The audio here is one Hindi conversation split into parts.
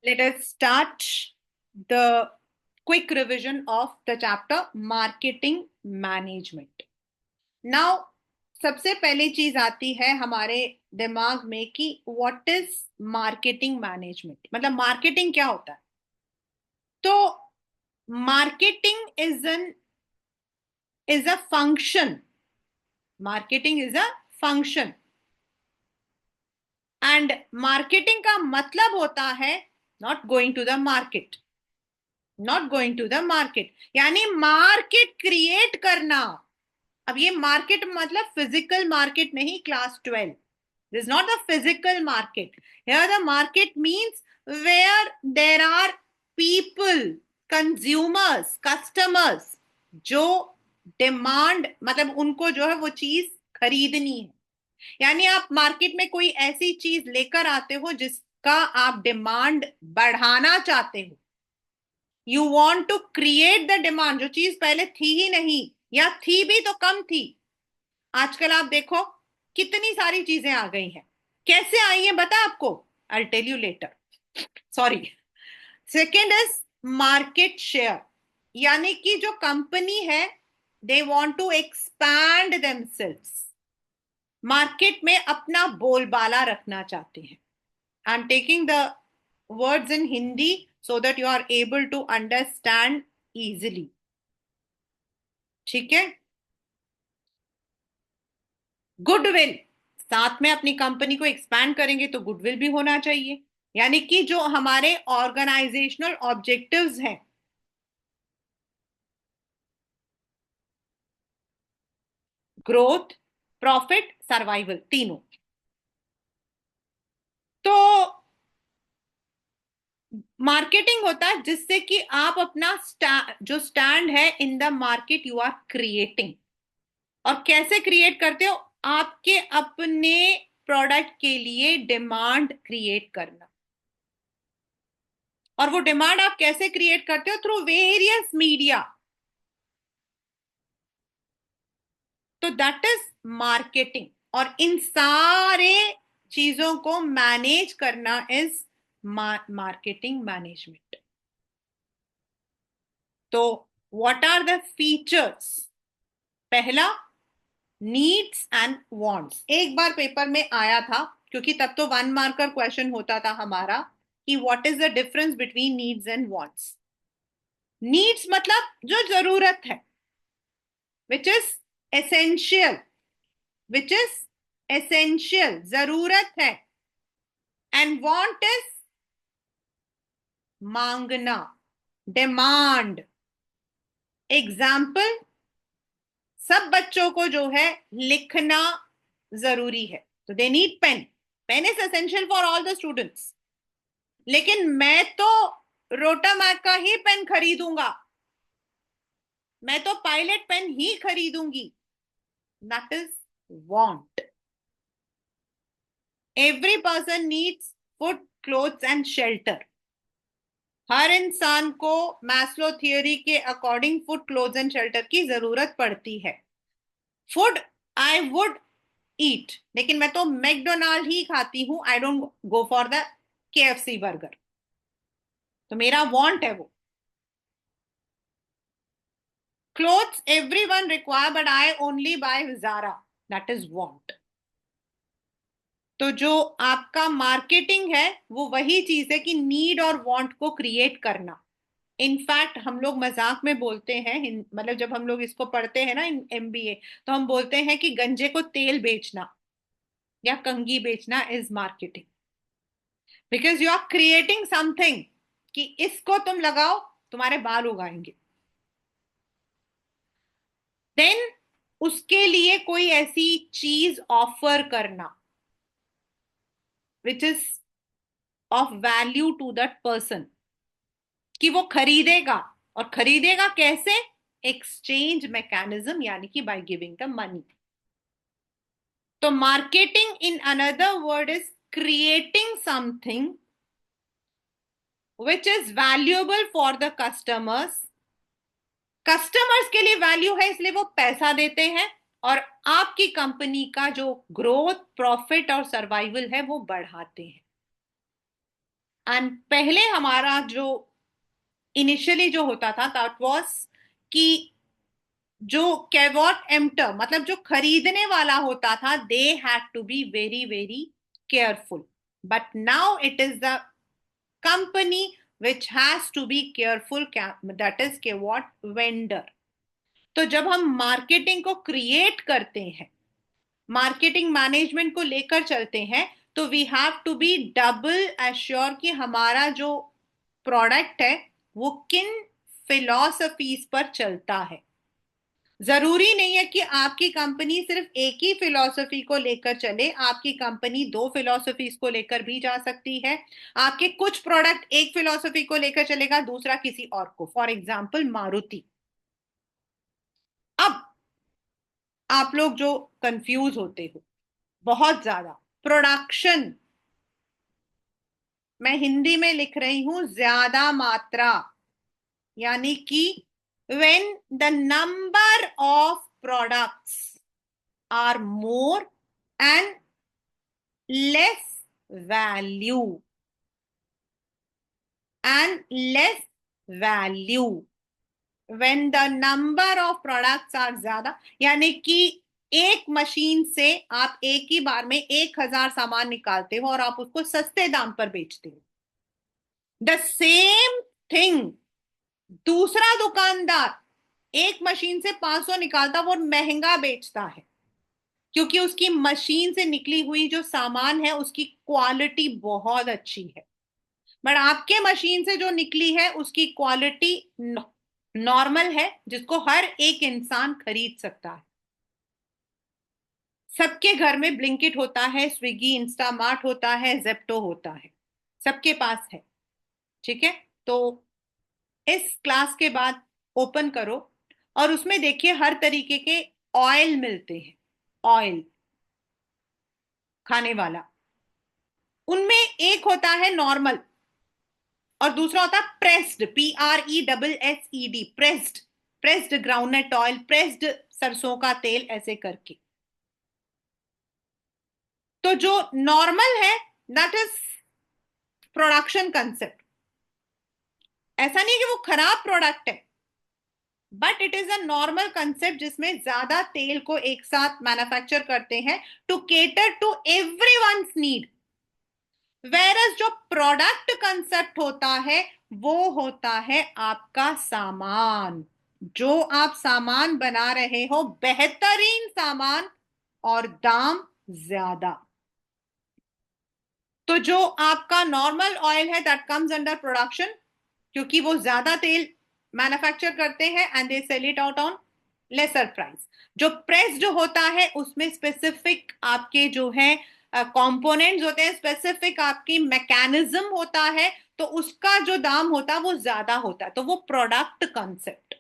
Let us start the quick revision of the chapter marketing management. Now, सबसे पहली चीज आती है हमारे दिमाग में कि व्हाट इज मार्केटिंग मैनेजमेंट, मतलब मार्केटिंग क्या होता है। तो marketing is a function. Marketing is a function and marketing का मतलब होता है not going to the market. Not going to the market यानी मार्केट क्रिएट करना। अब ये मार्केट मतलब फिजिकल मार्केट नहीं, class 12 this not the physical market. Here the market means where there are people, consumers, customers जो डिमांड, मतलब उनको जो है वो चीज खरीदनी है। यानी आप मार्केट में कोई ऐसी चीज लेकर आते हो जिसका आप डिमांड बढ़ाना चाहते हो। You want to create the demand, जो चीज पहले थी ही नहीं या थी भी तो कम थी। आजकल आप देखो कितनी सारी चीजें आ गई हैं। कैसे आई हैं बता आपको, I tell you later. Sorry. Second is market share, यानी कि जो कंपनी है they want to expand themselves, market में अपना बोलबाला रखना चाहते हैं। I am taking the words in Hindi so that you are able to understand easily. ठीक है। गुडविल, साथ में अपनी कंपनी को एक्सपैंड करेंगे तो गुडविल भी होना चाहिए। यानी कि जो हमारे ऑर्गेनाइजेशनल ऑब्जेक्टिव्स हैं, ग्रोथ, प्रॉफिट, सर्वाइवल, तीनों। तो मार्केटिंग होता है जिससे कि आप अपना जो स्टैंड है in the market you are creating. और कैसे क्रिएट करते हो, आपके अपने प्रोडक्ट के लिए डिमांड क्रिएट करना। और वो डिमांड आप कैसे क्रिएट करते हो, थ्रू वेरियस मीडिया। तो दैट इज मार्केटिंग। और इन सारे चीजों को मैनेज करना इज मार्केटिंग मैनेजमेंट। तो व्हाट आर द फीचर्स। पहला, नीड्स एंड वांट्स। एक बार पेपर में आया था, क्योंकि तब तो 1 मार्कर क्वेश्चन होता था हमारा, कि what is the difference between needs and wants. Needs मतलब जो जरूरत है, which is essential, which is essential, जरूरत है। एंड वांट इज मांगना, डिमांड। एग्जाम्पल, सब बच्चों को जो है लिखना जरूरी है, तो they need pen. Pen is essential for all the students. लेकिन मैं तो रोटामैक का ही पेन खरीदूंगा, मैं तो पायलट पेन ही खरीदूंगी, that is want. Every person needs food, clothes and shelter. हर इंसान को मैस्लो थियोरी के according food, clothes and shelter की जरूरत पड़ती है। फूड आई वुड ईट, लेकिन मैं तो मैकडोनाल्ड ही खाती हूं, I don't go for the KFC burger. तो मेरा वांट है वो। Clothes everyone require but I only buy Zara, that is want. तो जो आपका मार्केटिंग है वो वही चीज है कि नीड और वांट को क्रिएट करना। इनफैक्ट हम लोग मजाक में बोलते हैं, मतलब जब हम लोग इसको पढ़ते हैं ना एमबीए, तो हम बोलते हैं कि गंजे को तेल बेचना या कंघी बेचना is marketing. Because you are creating something कि इसको तुम लगाओ तुम्हारे बाल उगाएंगे। देन उसके लिए कोई ऐसी चीज ऑफर करना which is of value to that person, कि वो खरीदेगा। और खरीदेगा कैसे, एक्सचेंज मैकेनिज्म, यानी कि बाय गिविंग द मनी। तो marketing in another word is creating something which is valuable for the customers. Customers के लिए वैल्यू है इसलिए वो पैसा देते हैं, और आपकी कंपनी का जो ग्रोथ, प्रॉफिट और सर्वाइवल है वो बढ़ाते हैं। एंड पहले हमारा जो इनिशियली जो होता था दैट वाज कि जो कैवॉट एम्प्टर मतलब जो खरीदने वाला होता था, they had to be very very careful, but now it is the company which has to be careful, that is what vendor. तो जब हम मार्केटिंग को क्रिएट करते हैं, मार्केटिंग मैनेजमेंट को लेकर चलते हैं, तो we have to be double assure कि हमारा जो प्रोडक्ट है वो किन फिलॉसफीज पर चलता है। जरूरी नहीं है कि आपकी कंपनी सिर्फ एक ही फिलॉसफी को लेकर चले, आपकी कंपनी दो फिलॉसफीज को लेकर भी जा सकती है। आपके कुछ प्रोडक्ट एक फिलॉसफी को लेकर चलेगा, दूसरा किसी और को, फॉर एग्जाम्पल मारुति। अब आप लोग जो कंफ्यूज होते हो बहुत ज्यादा, प्रोडक्शन, मैं हिंदी में लिख रही हूं ज्यादा मात्रा, यानी कि when the number of products are more and less value and less value, when the number of products are ज्यादा, यानी कि एक मशीन से आप एक ही बार में 1,000 सामान निकालते हो और आप उसको सस्ते दाम पर बेचते हो। द सेम थिंग दूसरा दुकानदार एक मशीन से 500 निकालता, वो महंगा बेचता है क्योंकि उसकी मशीन से निकली हुई जो सामान है उसकी क्वालिटी बहुत अच्छी है। बट आपके मशीन से जो निकली है उसकी क्वालिटी नॉर्मल है, जिसको हर एक इंसान खरीद सकता है। सबके घर में ब्लिंकिट होता है, स्विगी इंस्टामार्ट होता है, जेप्टो होता है, सबके पास है। ठीक है, तो इस क्लास के बाद ओपन करो और उसमें देखिए हर तरीके के ऑयल मिलते हैं, ऑयल खाने वाला। उनमें एक होता है नॉर्मल और दूसरा होता है pressed, PRESSED, pressed, pressed groundnut oil, pressed सरसों का तेल, ऐसे करके। तो जो नॉर्मल है दैट इज प्रोडक्शन कंसेप्ट। ऐसा नहीं कि वो खराब प्रोडक्ट है, but it is a normal concept जिसमें ज्यादा तेल को एक साथ मैन्युफैक्चर करते हैं to cater to everyone's need. Versus जो प्रोडक्ट कंसेप्ट होता है वो होता है आपका सामान, जो आप सामान बना रहे हो, बेहतरीन सामान और दाम ज्यादा। तो जो आपका नॉर्मल ऑयल है दैट कम्स अंडर प्रोडक्शन, क्योंकि वो ज्यादा तेल मैन्युफैक्चर करते हैं and they sell it out on lesser price. जो प्रेस्ड होता है उसमें स्पेसिफिक आपके जो है कंपोनेंट्स होते हैं, स्पेसिफिक आपकी मैकेनिज्म होता है, तो उसका जो दाम होता है वो ज्यादा होता है। तो वो product concept.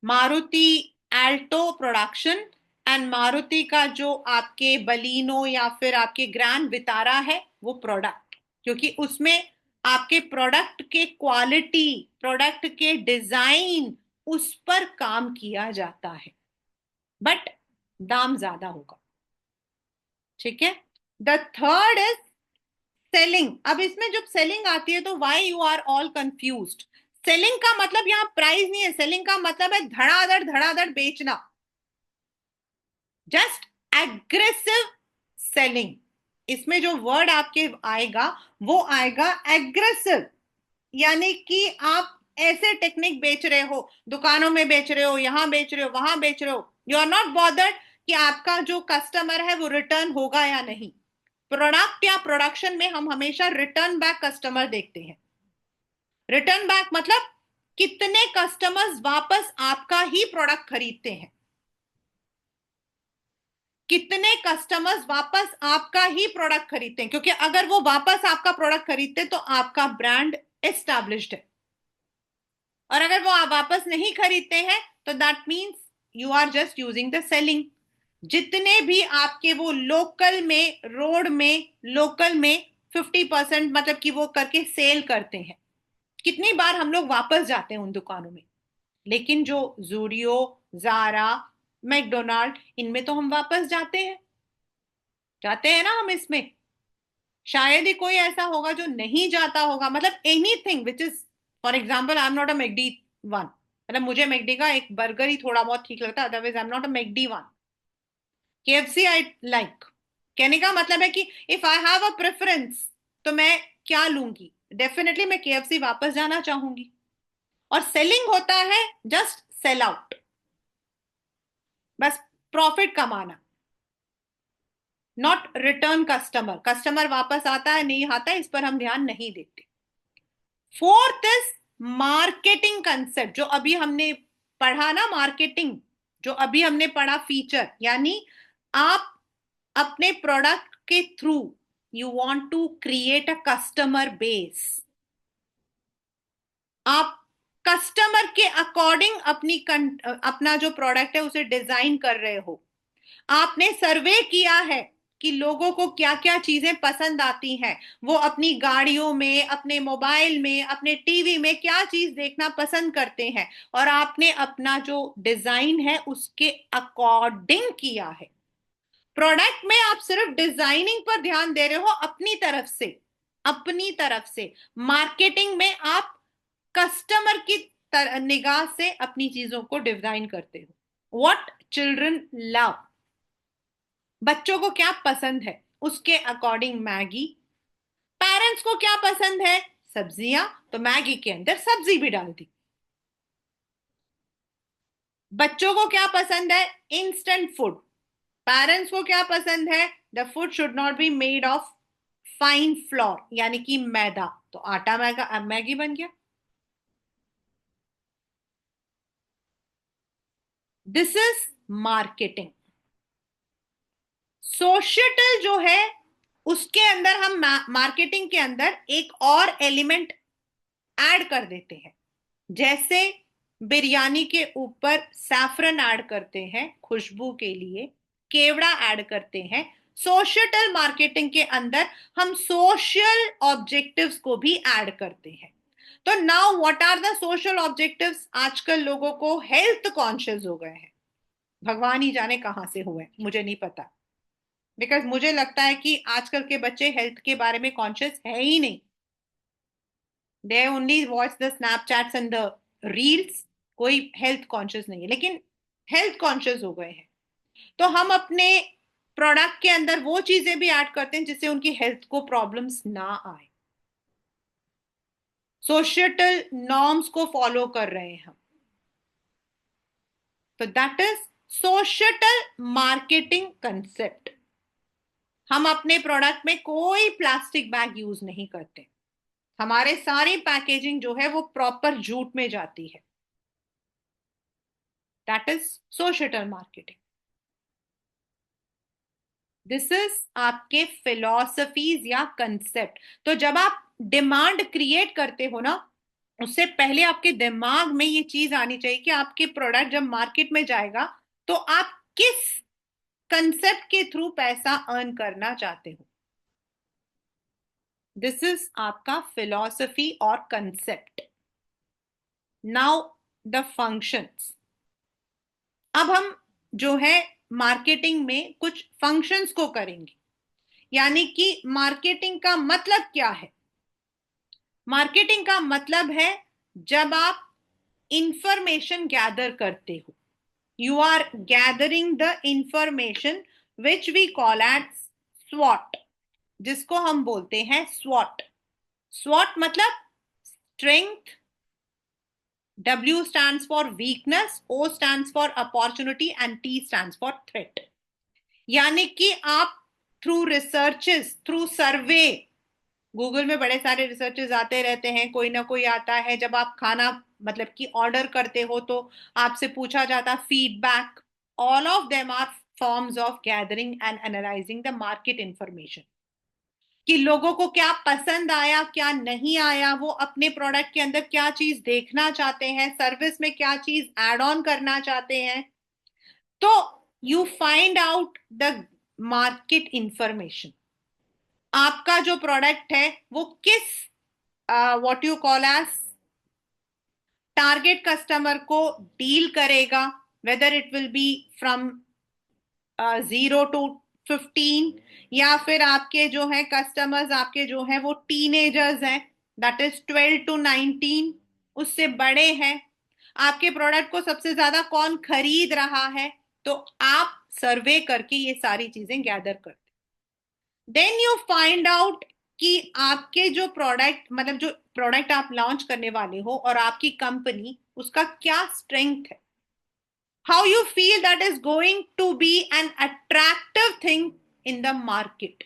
Maruti Alto production and Maruti का जो आपके बलिनो या फिर आपके ग्रैंड वितारा है वो प्रोडक्ट, क्योंकि उसमें आपके प्रोडक्ट के क्वालिटी, प्रोडक्ट के डिजाइन, उस पर काम किया जाता है, बट दाम ज्यादा होगा। ठीक है, द थर्ड इज सेलिंग। अब इसमें जब सेलिंग आती है तो why you are all confused. Selling का मतलब यहां प्राइस नहीं है, सेलिंग का मतलब है धड़ाधड़ बेचना, जस्ट एग्रेसिव सेलिंग। इसमें जो वर्ड आपके आएगा वो आएगा एग्रेसिव, यानी कि आप ऐसे टेक्निक बेच रहे हो, दुकानों में बेच रहे हो, यहां बेच रहे हो, वहां बेच रहे हो, यू आर नॉट बॉदर्ड कि आपका जो कस्टमर है वो रिटर्न होगा या नहीं। प्रोडक्ट या प्रोडक्शन में हम हमेशा रिटर्न बैक कस्टमर देखते हैं। रिटर्न बैक मतलब कितने कस्टमर्स वापस आपका ही प्रोडक्ट खरीदते हैं, कितने कस्टमर्स वापस आपका ही प्रोडक्ट खरीदते हैं, क्योंकि अगर वो वापस आपका प्रोडक्ट खरीदते तो आपका ब्रांड एस्टैब्लिश्ड है, और अगर वो आप वापस नहीं खरीदते हैं तो that means you are just using the selling. जितने भी आपके वो लोकल में, रोड में, लोकल में 50% मतलब कि वो करके सेल करते हैं, कितनी बार हम लोग वापस जाते हैं उन दुकानों में। लेकिन जो जूडियो, जारा, मैकडोनाल्ड, इनमें तो हम वापस जाते हैं, जाते हैं ना हम इसमें। शायद ही कोई ऐसा होगा जो नहीं जाता होगा, मतलब anything which is, for example I am not a McD one, मतलब मुझे मैकडी का एक बर्गर ही थोड़ा बहुत ठीक लगता है, otherwise I am not a McD one. KFC I like. कहने का मतलब है कि if I have a preference तो मैं क्या लूंगी, डेफिनेटली मैं केएफसी वापस जाना चाहूंगी। और सेलिंग होता है जस्ट सेल आउट, बस प्रॉफिट कमाना, नॉट रिटर्न कस्टमर। कस्टमर वापस आता है नहीं आता है इस पर हम ध्यान नहीं देते। फोर्थ इज मार्केटिंग कंसेप्ट, जो अभी हमने पढ़ा ना, मार्केटिंग जो अभी हमने पढ़ा फीचर, यानी आप अपने प्रोडक्ट के through you want to create a customer base. आप कस्टमर के अकॉर्डिंग अपना जो प्रोडक्ट है उसे डिजाइन कर रहे हो। आपने सर्वे किया है कि लोगों को क्या क्या चीजें पसंद आती हैं, वो अपनी गाड़ियों में, अपने मोबाइल में, अपने टीवी में क्या चीज देखना पसंद करते हैं, और आपने अपना जो डिजाइन है उसके अकॉर्डिंग किया है। प्रोडक्ट में आप सिर्फ डिजाइनिंग पर ध्यान दे रहे हो अपनी तरफ से, अपनी तरफ से। मार्केटिंग में आप कस्टमर की निगाह से अपनी चीजों को डिजाइन करते हो। व्हाट चिल्ड्रन लव, बच्चों को क्या पसंद है उसके अकॉर्डिंग मैगी। पेरेंट्स को क्या पसंद है, सब्जियां, तो मैगी के अंदर सब्जी भी डाल दी। बच्चों को क्या पसंद है, इंस्टेंट फूड। पेरेंट्स को क्या पसंद है, the food should not be made of fine floor, यानी कि मैदा, तो आटा मैगा मैगी बन गया। This is marketing. सोशल जो है उसके अंदर हम मार्केटिंग के अंदर एक और एलिमेंट ऐड कर देते हैं, जैसे बिरयानी के ऊपर सैफरन ऐड करते हैं खुशबू के लिए, केवड़ा ऐड करते हैं। सोशल मार्केटिंग के अंदर हम सोशल ऑब्जेक्टिव्स को भी ऐड करते हैं। तो now what are the social objectives, आजकल लोगों को हेल्थ कॉन्शियस हो गए हैं, भगवान ही जाने कहां से हुए, मुझे नहीं पता। बिकॉज मुझे लगता है कि आजकल के बच्चे हेल्थ के बारे में कॉन्शियस है ही नहीं, they only watch the Snapchats and the reels. कोई हेल्थ कॉन्शियस नहीं है, लेकिन हेल्थ कॉन्शियस हो गए हैं। तो हम अपने प्रोडक्ट के अंदर वो चीजें भी ऐड करते हैं जिससे उनकी हेल्थ को प्रॉब्लम्स ना आए। सोशल नॉर्म्स को फॉलो कर रहे हैं हम, तो that is social marketing concept. हम अपने प्रोडक्ट में कोई प्लास्टिक बैग यूज नहीं करते, हमारे सारी पैकेजिंग जो है वो प्रॉपर जूट में जाती है। That is social marketing. This is आपके फिलॉसफीज या कंसेप्ट। तो जब आप डिमांड क्रिएट करते हो ना, उससे पहले आपके दिमाग में ये चीज आनी चाहिए कि आपके प्रोडक्ट जब मार्केट में जाएगा तो आप किस कंसेप्ट के थ्रू पैसा अर्न करना चाहते हो। दिस इज आपका फिलॉसफी और कंसेप्ट। Now the functions. अब हम जो है मार्केटिंग में कुछ फंक्शंस को करेंगे, यानी कि मार्केटिंग का मतलब क्या है। मार्केटिंग का मतलब है जब आप इंफॉर्मेशन गैदर करते हो, you are gathering the information which we call at स्वॉट, जिसको हम बोलते हैं स्वॉट। स्वॉट मतलब strength, W stands for weakness, O stands for opportunity and T stands for threat। यानी कि आप थ्रू रिसर्चेस, थ्रू सर्वे, गूगल में बड़े सारे रिसर्चेस आते रहते हैं, कोई ना कोई आता है। जब आप खाना मतलब कि ऑर्डर करते हो तो आपसे पूछा जाता feedback. All of them are forms of gathering and analysing the market information, कि लोगों को क्या पसंद आया, क्या नहीं आया, वो अपने प्रोडक्ट के अंदर क्या चीज देखना चाहते हैं, सर्विस में क्या चीज एड ऑन करना चाहते हैं। तो you find out the market information. आपका जो प्रोडक्ट है वो किस what you call as target customer को डील करेगा, whether it will be from 0 to 15, या फिर आपके जो है कस्टमर्स आपके जो है वो टीनेजर्स हैं, दैट इज 12 to 19, उससे बड़े हैं, आपके प्रोडक्ट को सबसे ज्यादा कौन खरीद रहा है, तो आप सर्वे करके ये सारी चीजें गैदर करते, देन यू फाइंड आउट कि आपके जो प्रोडक्ट, मतलब जो प्रोडक्ट आप लॉन्च करने वाले हो और आपकी कंपनी, उसका क्या स्ट्रेंथ है, how you feel that is going to be an attractive thing in the market.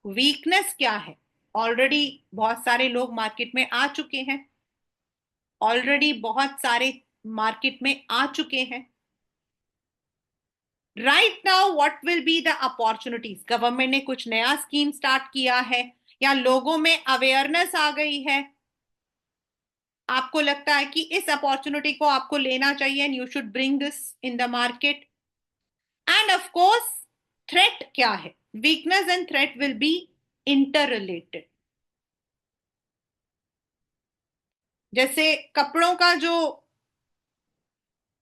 Weakness क्या है, ऑलरेडी बहुत सारे लोग मार्केट में आ चुके हैं, ऑलरेडी बहुत सारे मार्केट में आ चुके हैं, right now what will be the opportunities, government ने कुछ नया स्कीम स्टार्ट किया है, या लोगों में अवेयरनेस आ गई है, आपको लगता है कि इस अपॉर्चुनिटी को आपको लेना चाहिए and you should bring this in the market, end of course threat क्या है, weakness and threat will be inter related. जैसे कपड़ों का जो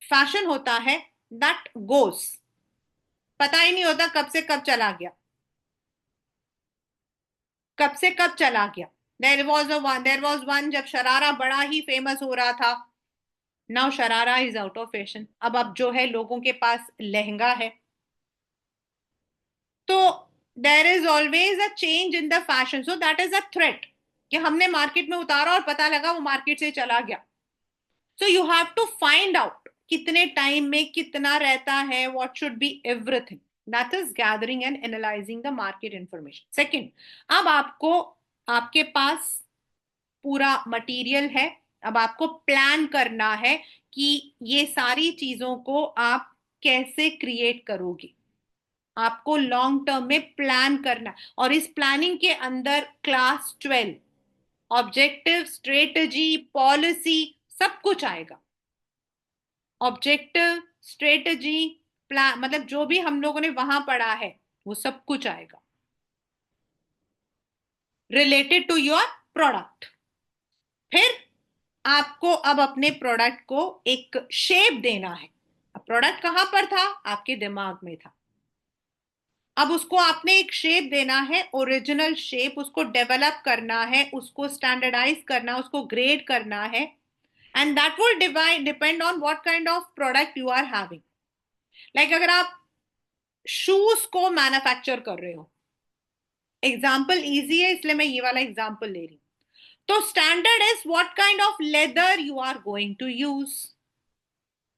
फैशन होता है, दैट गोस, पता ही नहीं होता कब से कब चला गया, कब से कब चला गया। देयर वॉज वन जब शरारा बड़ा ही फेमस हो रहा था, now sharara is out of fashion, अब जो है लोगों के पास लहंगा है। तो there is always a change in the fashion, so that is a threat कि हमने मार्केट में उतारा और पता लगा वो मार्केट से चला गया। So you have to find out कितने टाइम में कितना रहता है, what should be everything, that is gathering and analysing the market information. Second, अब आपको, आपके पास पूरा मटेरियल है, अब आपको प्लान करना है कि ये सारी चीजों को आप कैसे क्रिएट करोगे, आपको लॉन्ग टर्म में प्लान करना, और इस प्लानिंग के अंदर क्लास 12 ऑब्जेक्टिव, स्ट्रेटजी, पॉलिसी, सब कुछ आएगा। ऑब्जेक्टिव, स्ट्रेटजी, प्लान, मतलब जो भी हम लोगों ने वहां पढ़ा है वो सब कुछ आएगा रिलेटेड टू योर प्रोडक्ट। फिर आपको अब अपने प्रोडक्ट को एक शेप देना है। अब प्रोडक्ट कहां पर था, आपके दिमाग में था, अब उसको आपने एक शेप देना है, ओरिजिनल शेप, उसको डेवलप करना है, उसको स्टैंडर्डाइज करना, उसको ग्रेड करना है, and that will depend on what kind of product you are having. Like अगर आप शूज को मैन्युफैक्चर कर रहे हो, एग्जाम्पल इजी है इसलिए मैं ये वाला एग्जाम्पल ले रही हूं, तो standard is what kind of leather you are going to use,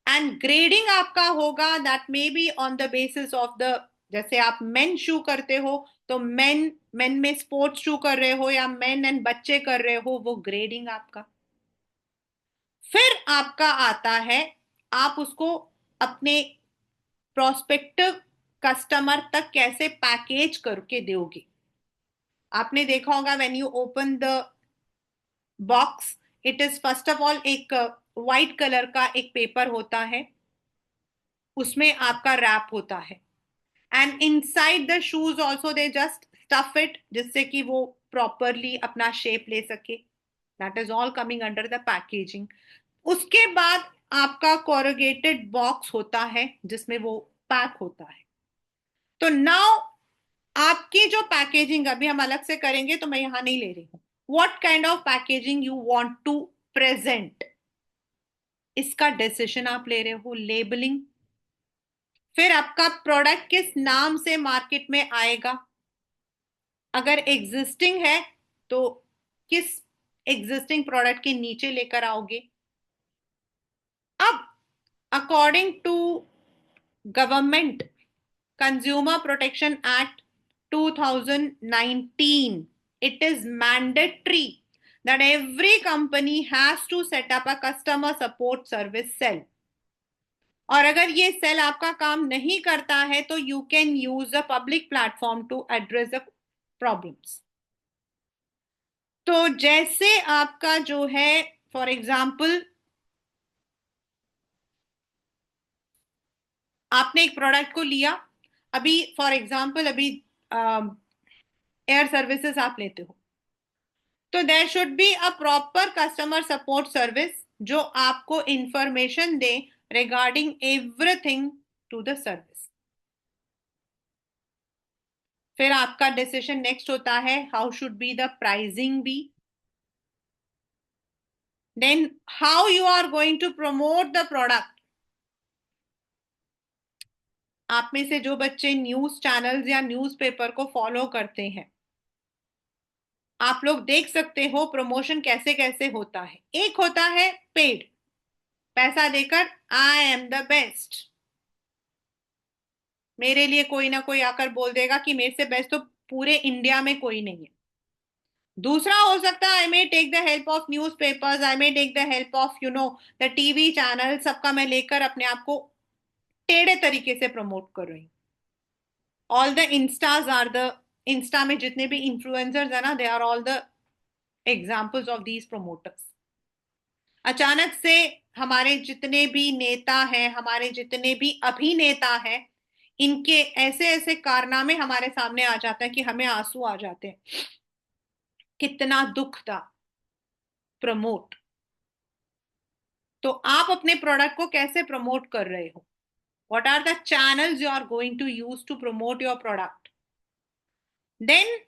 and grading आपका होगा that may be on the basis of the, जैसे आप मेन शू करते हो तो मेन मेन में स्पोर्ट्स शू कर रहे हो या मेन एंड बच्चे कर रहे हो, वो ग्रेडिंग आपका। फिर आपका आता है, आप उसको अपने प्रोस्पेक्टिव कस्टमर तक कैसे पैकेज करके दोगे। आपने देखा होगा when you open the box, it is first of all एक व्हाइट कलर का एक पेपर होता है, उसमें आपका रैप होता है, and inside the shoes also they just stuff it, जिससे कि वो प्रॉपरली अपना शेप ले सके, that is all coming under the packaging. उसके बाद आपका कोरोगेटेड बॉक्स होता है जिसमें वो पैक होता है। तो नाउ आपकी जो पैकेजिंग अभी हम अलग से करेंगे तो मैं यहां नहीं ले रही हूं, what kind of packaging you want to present, इसका डिसीजन आप ले रहे हो, लेबलिंग। फिर आपका प्रोडक्ट किस नाम से मार्केट में आएगा, अगर एग्जिस्टिंग है तो किस एग्जिस्टिंग प्रोडक्ट के नीचे लेकर आओगे। अब according to government consumer protection act 2019, it is mandatory that every company has to set up a customer support service cell, और अगर ये सेल आपका काम नहीं करता है तो you can use a public platform to address the problems. तो जैसे आपका जो है, फॉर एग्जाम्पल आपने एक प्रोडक्ट को लिया, अभी फॉर एग्जाम्पल अभी एयर सर्विसेज आप लेते हो, तो there should be a proper customer support service जो आपको इंफॉर्मेशन दे regarding everything to the service. फिर आपका डिसीजन नेक्स्ट होता है how should be the pricing be, then how you are going to promote the product. आप में से जो बच्चे न्यूज चैनल्स या न्यूज़पेपर को फॉलो करते हैं, आप लोग देख सकते हो प्रमोशन कैसे कैसे होता है। एक होता है पेड, पैसा देकर, आई एम द बेस्ट, मेरे लिए कोई ना कोई आकर बोल देगा कि मेरे से बेस्ट तो पूरे इंडिया में कोई नहीं है। दूसरा हो सकता है I may take the help of news papers, I may take the help of the TV channel, सबका मैं लेकर अपने आप को टेढ़े तरीके से प्रमोट कर रही हूँ। All the instas are the, insta में जितने भी इन्फ्लुएंसर्स है ना, they are all the examples of these promoters. अचानक से हमारे जितने भी नेता हैं, हमारे जितने भी अभिनेता हैं, इनके ऐसे ऐसे कारनामे हमारे सामने आ जाते हैं कि हमें आंसू आ जाते हैं। कितना दुख था। प्रमोट, तो आप अपने प्रोडक्ट को कैसे प्रमोट कर रहे हो? What are the channels you are going to use to promote your product? Then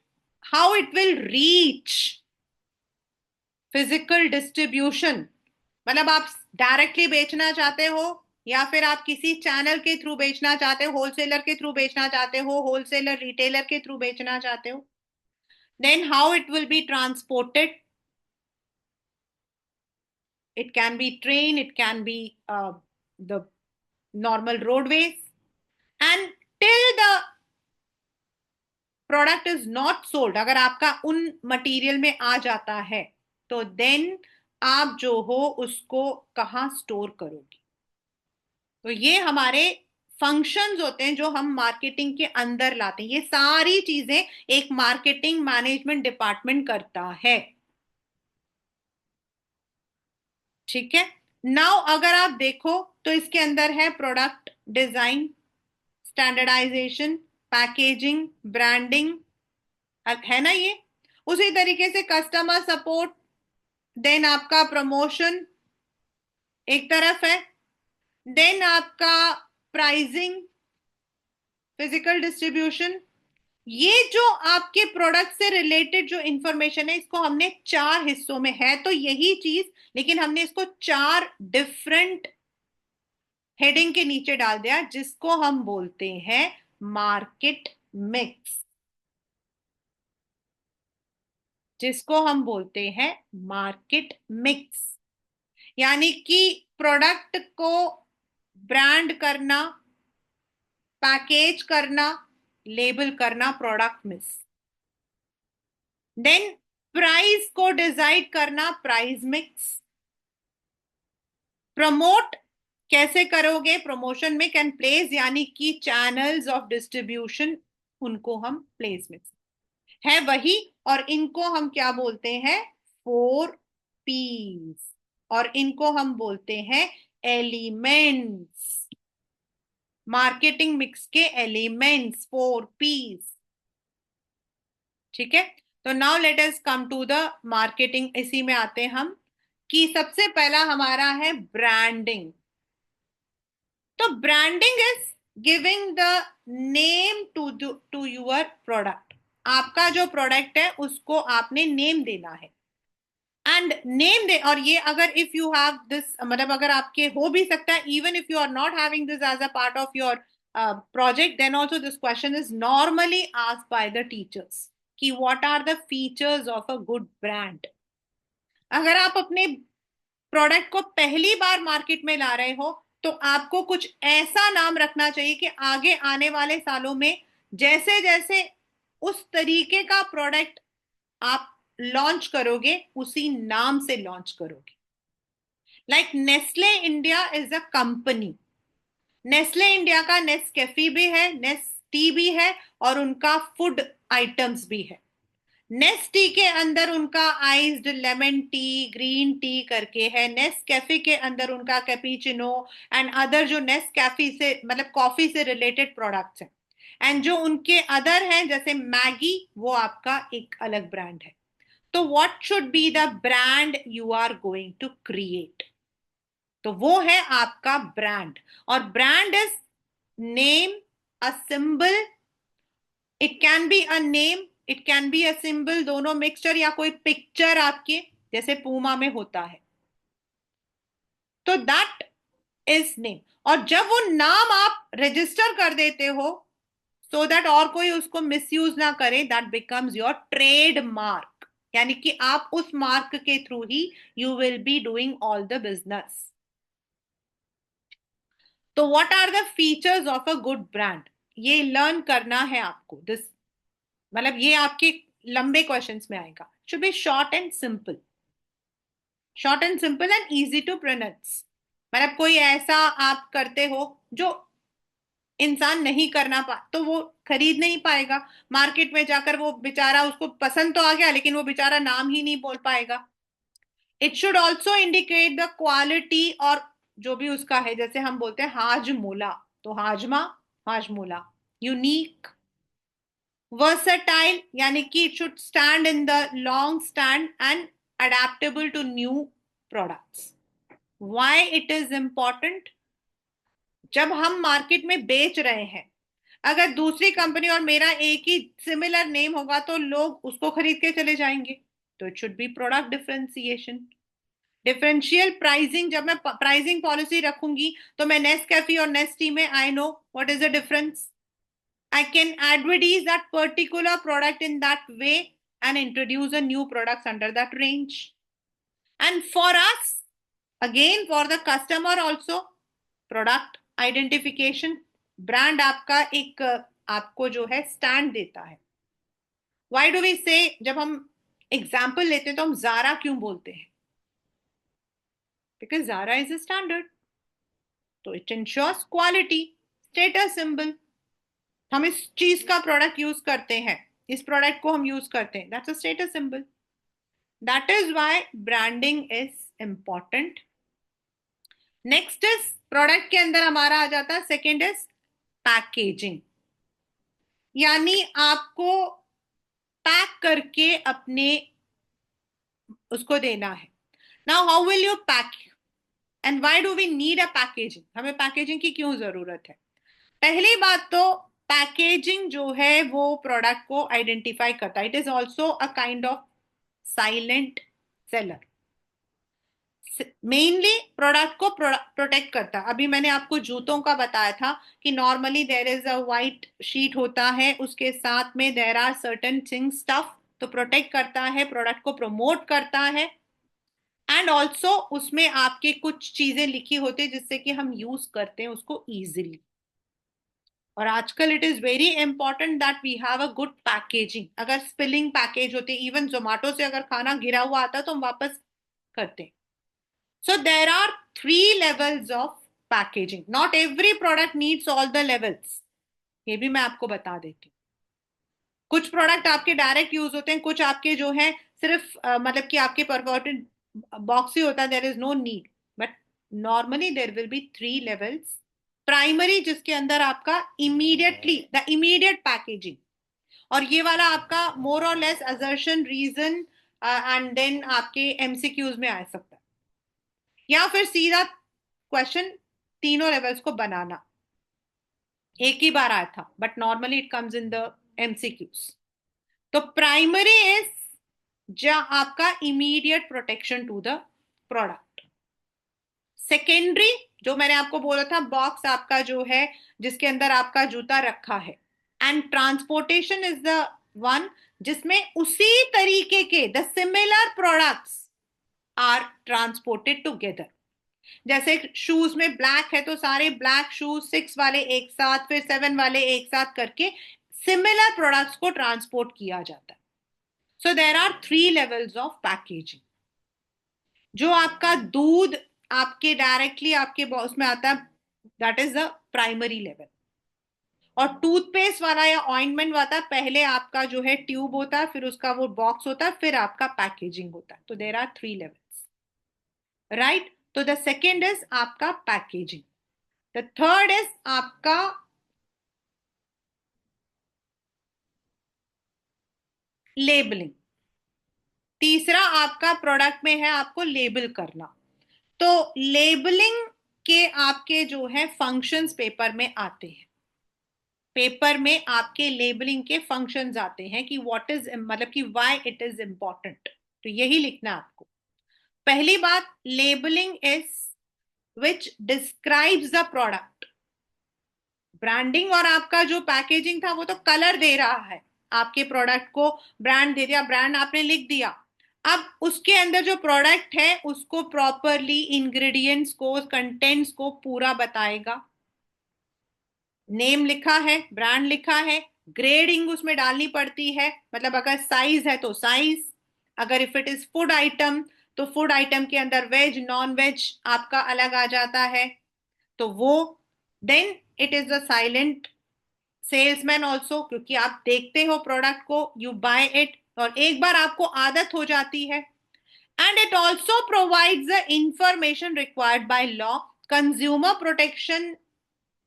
how it will reach physical distribution, मतलब आप डायरेक्टली बेचना चाहते हो या फिर आप किसी चैनल के थ्रू बेचना चाहते हो, होलसेलर के थ्रू बेचना चाहते हो, होलसेलर रिटेलर के थ्रू बेचना चाहते हो, then how it will be transported. It can be train, it can be the normal roadways, and till the product is not sold, अगर आपका उन मटेरियल में आ जाता है तो देन आप जो हो उसको कहाँ स्टोर करोगे? तो ये हमारे फंक्शंस होते हैं जो हम मार्केटिंग के अंदर लाते हैं। ये सारी चीजें एक मार्केटिंग मैनेजमेंट डिपार्टमेंट करता है। ठीक है। नाउ अगर आप देखो तो इसके अंदर है product design, standardisation, packaging, branding, है ना ये। उसी तरीके से कस्टमर सपोर्ट, देन आपका प्रमोशन एक तरफ है, देन आपका प्राइसिंग, फिजिकल डिस्ट्रीब्यूशन। ये जो आपके प्रोडक्ट से रिलेटेड जो इंफॉर्मेशन है, इसको हमने चार हिस्सों में, है तो यही चीज लेकिन हमने इसको चार डिफरेंट हेडिंग के नीचे डाल दिया, जिसको हम बोलते हैं मार्केट मिक्स, जिसको हम बोलते हैं मार्केट मिक्स। यानी कि प्रोडक्ट को ब्रांड करना, पैकेज करना, लेबल करना, प्रोडक्ट मिक्स। देन प्राइस को डिसाइड करना, प्राइस मिक्स। प्रमोट कैसे करोगे? प्रमोशन में कैन प्लेस, यानी कि चैनल्स ऑफ डिस्ट्रीब्यूशन, उनको हम प्लेस मिक्स है वही। और इनको हम क्या बोलते हैं? 4 P's। और इनको हम बोलते हैं एलिमेंट्स, मार्केटिंग मिक्स के एलिमेंट्स, 4 P's। ठीक है। तो now let us come to the marketing. इसी में आते हैं हम कि सबसे पहला हमारा है ब्रांडिंग। तो branding is giving the name to your product. आपका जो प्रोडक्ट है उसको आपने नेम देना है, एंड नेम दे। और ये अगर इफ यू हैव दिस, मतलब अगर आपके हो भी सकता है, even if you are not having this as a part of your project, then also this question is normally asked by the teachers कि what are the features of a good brand. अगर आप अपने प्रोडक्ट को पहली बार मार्केट में ला रहे हो तो आपको कुछ ऐसा नाम रखना चाहिए कि आगे आने वाले सालों में जैसे जैसे उस तरीके का प्रोडक्ट आप लॉन्च करोगे उसी नाम से लॉन्च करोगे। Like Nestle India is a company. Nestle India का नेस्कैफे भी है, नेस्टी भी है, और उनका फूड आइटम्स भी है। नेस्टी के अंदर उनका iced lemon tea, green tea करके है। नेस्ट कैफे के अंदर उनका कैपुचिनो एंड अदर जो नेस्ट कैफे से, मतलब कॉफी से रिलेटेड प्रोडक्ट्स हैं। एंड जो उनके अदर हैं जैसे मैगी, वो आपका एक अलग ब्रांड है। तो what should be the brand you are going to create? तो वो है आपका ब्रांड। और brand is name, a symbol, it can be a name, it can be a symbol, दोनों मिक्सचर, या कोई पिक्चर आपके जैसे पूमा में होता है, तो दैट इज नेम। और जब वो नाम आप रजिस्टर कर देते हो सो दैट और कोई उसको मिसयूज ना करे, that becomes your trade mark, यानी कि आप उस मार्क के थ्रू ही you will be doing all the business. तो what are the features of a good brand, ये लर्न करना है आपको। दिस मतलब ये आपके लंबे क्वेश्चंस में आएगा। Should be short and simple, short and simple and easy to pronounce. मतलब कोई ऐसा आप करते हो जो इंसान नहीं करना तो वो खरीद नहीं पाएगा। मार्केट में जाकर वो बेचारा, उसको पसंद तो आ गया लेकिन वो बेचारा नाम ही नहीं बोल पाएगा। It should also indicate the quality, और जो भी उसका है, जैसे हम बोलते हैं हाजमोला, तो हाजमा, हाजमोला। यूनिक, वर्सेटाइल, यानी कि it should stand in the long stand and adaptable to new products. Why it is important? जब हम मार्केट में बेच रहे हैं, अगर दूसरी कंपनी और मेरा एक ही सिमिलर नेम होगा तो लोग उसको खरीद के चले जाएंगे। तो it should be product differentiation. Differential pricing, जब मैं प्राइसिंग पॉलिसी रखूंगी तो मैं नेस्ट कैफे और नेस्ट टी में I know what is the difference. I can advertise that particular product in that way and introduce a new products under that range. And for us, again for the customer also, product identification. Brand आपका एक आपको जो है स्टैंड देता है। व्हाई डू वी से, जब हम एग्जाम्पल लेते हैं तो हम जारा क्यों बोलते हैं? Because Zara is a standard, तो it ensures quality. Status symbol, हम इस चीज का प्रोडक्ट यूज करते हैं, इस प्रोडक्ट को हम यूज करते हैं, that's a status symbol. That is why branding is important. Next is, product के अंदर हमारा आ जाता है सेकेंड इज पैकेजिंग, यानी आपको पैक करके अपने उसको देना है। Now how will you pack, and why do we need a packaging, हमें पैकेजिंग की क्यों जरूरत है? पहली बात तो पैकेजिंग जो है वो प्रोडक्ट को आइडेंटिफाई करता है, it is also a kind of silent seller. Mainly product को प्रोटेक्ट करता है। अभी मैंने आपको जूतों का बताया था कि normally there is a white sheet होता है, उसके साथ में there are certain things stuff, तो प्रोटेक्ट करता है, प्रोडक्ट को प्रमोट करता है। एंड ऑल्सो उसमें आपके कुछ चीजें लिखी होती है जिससे कि हम यूज करते हैं उसको इजीली। और आजकल it is very important that we have a good packaging. अगर स्पिलिंग पैकेज होते, इवन जोमेटो से अगर खाना गिरा हुआ आता तो हम वापस करते हैं। So there are three levels of packaging. Not every product needs all the levels. ये भी मैं आपको बता देती हूँ। कुछ प्रोडक्ट आपके डायरेक्ट यूज होते हैं, कुछ आपके जो है सिर्फ मतलब कि आपके परवर्टेड बॉक्स ही होता है, there is no need. But normally there will be three levels. Primary, जिसके अंदर आपका इमीडिएटली द इमीडिएट पैकेजिंग, और ये वाला आपका मोर और less assertion, reason and then आपके एमसीक्यूज में आ सकता है, या फिर सीधा क्वेश्चन, तीनों लेवल्स को बनाना। एक ही बार आया था but normally it comes in the MCQs. तो प्राइमरी इज जहां आपका immediate protection to the product. Secondary, जो मैंने आपको बोला था, बॉक्स आपका जो है जिसके अंदर आपका जूता रखा है। And transportation is the one जिसमें उसी तरीके के the similar products are transported together. जैसे शूज में ब्लैक है तो सारे ब्लैक शूज 6 वाले एक साथ, फिर 7 वाले एक साथ करके सिमिलर प्रोडक्ट्स को ट्रांसपोर्ट किया जाता है। So there are three levels of packaging. जो आपका दूध आपके डायरेक्टली आपके उसमें आता है, that is the primary level. और टूथपेस्ट वाला या ऑइंटमेंट वाला, पहले आपका जो है ट्यूब होता है, फिर उसका वो बॉक्स होता है, फिर आपका पैकेजिंग होता है। तो there are three levels, right? तो द सेकेंड इज आपका पैकेजिंग, द थर्ड इज आपका लेबलिंग, तीसरा आपका प्रोडक्ट में है आपको लेबल करना। तो लेबलिंग के आपके जो है फंक्शंस पेपर में आते हैं। पेपर में आपके लेबलिंग के फंक्शंस आते हैं कि व्हाट इज मतलब कि व्हाई इट इज इंपॉर्टेंट, तो यही लिखना है आपको। पहली बात, labelling is which describes the product. Branding और आपका जो पैकेजिंग था वो तो कलर दे रहा है आपके प्रोडक्ट को, ब्रांड दे दिया, ब्रांड आपने लिख दिया। अब उसके अंदर जो प्रोडक्ट है उसको प्रॉपरली इंग्रेडिएंट्स को, कंटेंट्स को पूरा बताएगा। नेम लिखा है, ब्रांड लिखा है, ग्रेडिंग उसमें डालनी पड़ती है, मतलब अगर साइज है तो साइज, अगर if it is food item तो फूड आइटम के अंदर वेज नॉन वेज आपका अलग आ जाता है, तो वो, then it is a silent salesman also, क्योंकि आप देखते हो प्रोडक्ट को, यू बाय इट, और एक बार आपको आदत हो जाती है। And it also provides the information required by law, consumer protection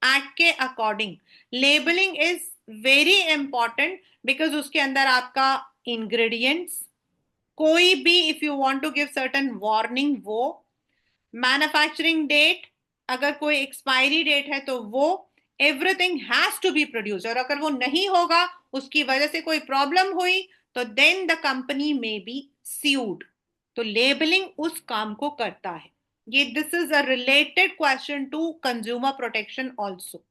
act के according. Labeling is very important because उसके अंदर आपका इंग्रेडिएंट्स, कोई भी if you want to give certain warning वो, मैन्युफैक्चरिंग डेट, अगर कोई एक्सपायरी डेट है तो वो, everything has to be produce, और अगर वो नहीं होगा, उसकी वजह से कोई प्रॉब्लम हुई, तो देन द कंपनी में बी सीउड। तो लेबलिंग उस काम को करता है। ये this is a related question to consumer protection also,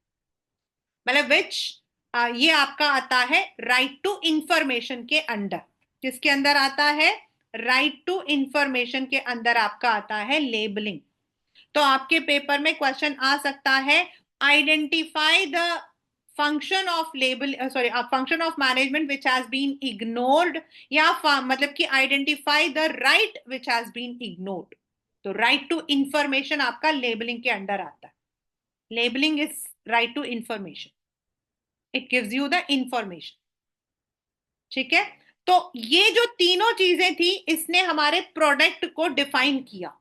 मतलब विच, ये आपका आता है राइट टू इंफॉर्मेशन के अंडर। किसके अंदर आता है? राइट टू इंफॉर्मेशन के अंदर आपका आता है लेबलिंग। तो आपके पेपर में क्वेश्चन आ सकता है, identify the function of label, sorry, function of management which has been ignored, या मतलब कि identify the right which has been ignored. तो राइट टू इंफॉर्मेशन आपका लेबलिंग के अंडर आता है। Labelling is right to information, it gives you the information. ठीक है, तो ये जो तीनों चीजें थी इसने हमारे प्रोडक्ट को डिफाइन किया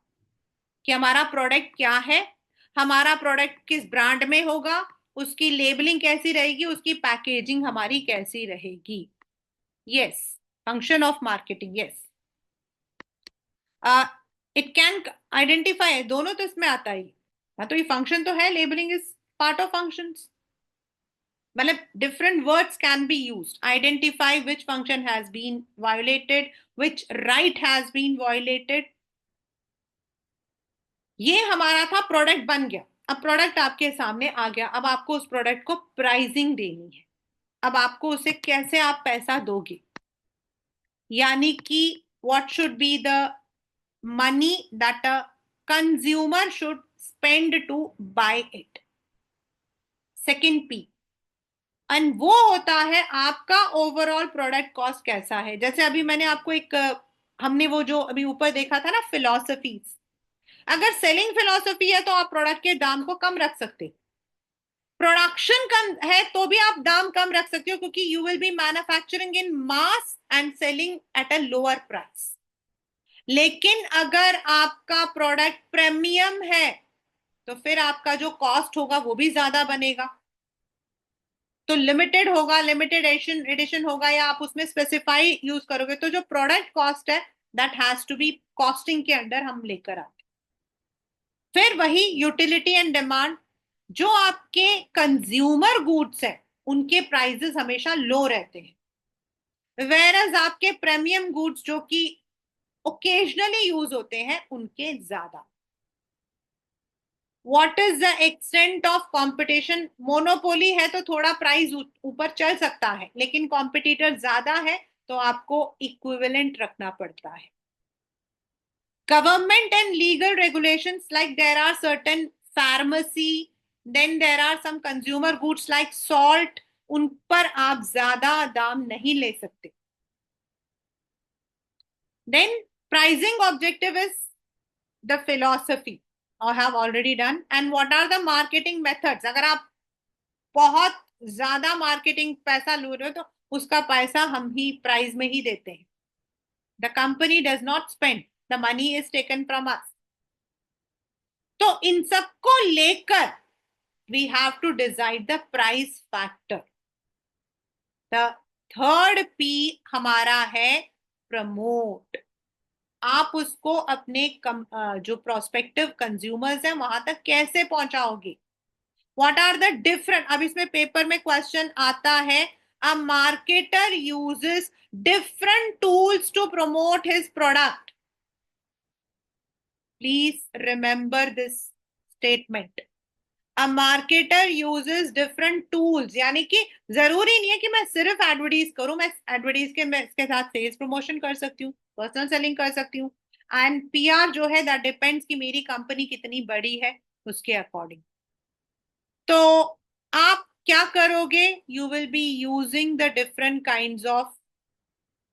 कि हमारा प्रोडक्ट क्या है, हमारा प्रोडक्ट किस ब्रांड में होगा, उसकी लेबलिंग कैसी रहेगी, उसकी पैकेजिंग हमारी कैसी रहेगी। Yes, function of marketing, yes. It can identify, दोनों तो इसमें आता ही। हाँ, तो ये फंक्शन तो है, labelling is part of functions, मतलब different words can be used, identify which function has been violated, which right has been violated. ये हमारा था, प्रोडक्ट बन गया। अब प्रोडक्ट आपके सामने आ गया, अब आपको उस प्रोडक्ट को प्राइसिंग देनी है। अब आपको उसे कैसे आप पैसा दोगे, यानी कि what should be the money that a consumer should spend to buy it. Second P, and वो होता है आपका ओवरऑल प्रोडक्ट कॉस्ट कैसा है। जैसे अभी मैंने आपको एक हमने वो जो अभी ऊपर देखा था ना, फिलॉसफीज, अगर सेलिंग फिलॉसफी है तो आप प्रोडक्ट के दाम को कम रख सकते, प्रोडक्शन कम है तो भी आप दाम कम रख सकते हो, क्योंकि you will B manufacturing in mass and selling at a lower price. लेकिन अगर आपका प्रोडक्ट प्रीमियम है तो फिर आपका जो कॉस्ट होगा वो भी ज्यादा बनेगा। तो लिमिटेड होगा, लिमिटेड एडिशन एडिशन होगा, या आप उसमें स्पेसिफाई यूज करोगे, तो जो प्रोडक्ट कॉस्ट है that has to be costing के अंडर हम लेकर आते। फिर वही यूटिलिटी एंड डिमांड, जो आपके कंज्यूमर गुड्स है उनके प्राइसेस हमेशा लो रहते हैं, वेरएज आपके प्रीमियम गुड्स जो कि ओकेजनली यूज होते हैं उनके ज्यादा। What is the extent of competition, monopoly है तो थोड़ा प्राइस ऊपर चल सकता है, लेकिन कॉम्पिटिटर ज्यादा है तो आपको इक्विवेलेंट रखना पड़ता है। Government and legal regulations, like there are certain pharmacy, then there are some consumer goods like salt, उन पर आप ज्यादा दाम नहीं ले सकते। Then pricing objective is the philosophy, or have already done, and what are the marketing methods। अगर आप बहुत ज्यादा मार्केटिंग पैसा लूट रहे हो तो उसका पैसा हम ही प्राइस में ही देते हैं। The company does not spend, the money is taken from us। तो इन सबको लेकर we have to decide the price factor। The third P हमारा है प्रमोट। आप उसको अपने जो प्रोस्पेक्टिव कंज्यूमर्स हैं वहां तक कैसे पहुंचाओगे। व्हाट आर द डिफरेंट, अब इसमें पेपर में क्वेश्चन आता है, a marketer uses different tools to promote his product. Please remember this statement, a marketer uses different tools, यानी कि जरूरी नहीं है कि मैं सिर्फ एडवर्टीज करूं, मैं एडवर्टीज के मैं इसके साथ सेल्स प्रमोशन कर सकती हूँ, पर्सनल सेलिंग कर सकती हूँ, एंड पीआर जो है दैट डिपेंड्स कि मेरी कंपनी कितनी बड़ी है उसके अकॉर्डिंग। तो आप क्या करोगे, you will be using the different kind of,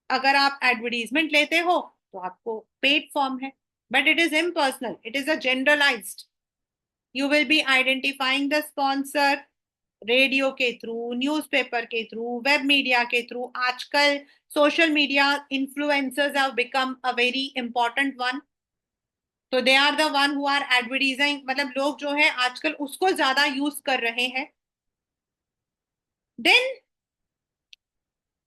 अगर आप एडवर्टीजमेंट लेते हो तो आपको पेड फॉर्म है, but it is impersonal, it is a generalized. You will be identifying the sponsor radio के थ्रू, न्यूज़पेपर के थ्रू, वेब मीडिया के थ्रू। आजकल social media influencers have become a very important one, तो they are the one who are advertising, मतलब लोग जो है आजकल उसको ज्यादा यूज कर रहे हैं। देन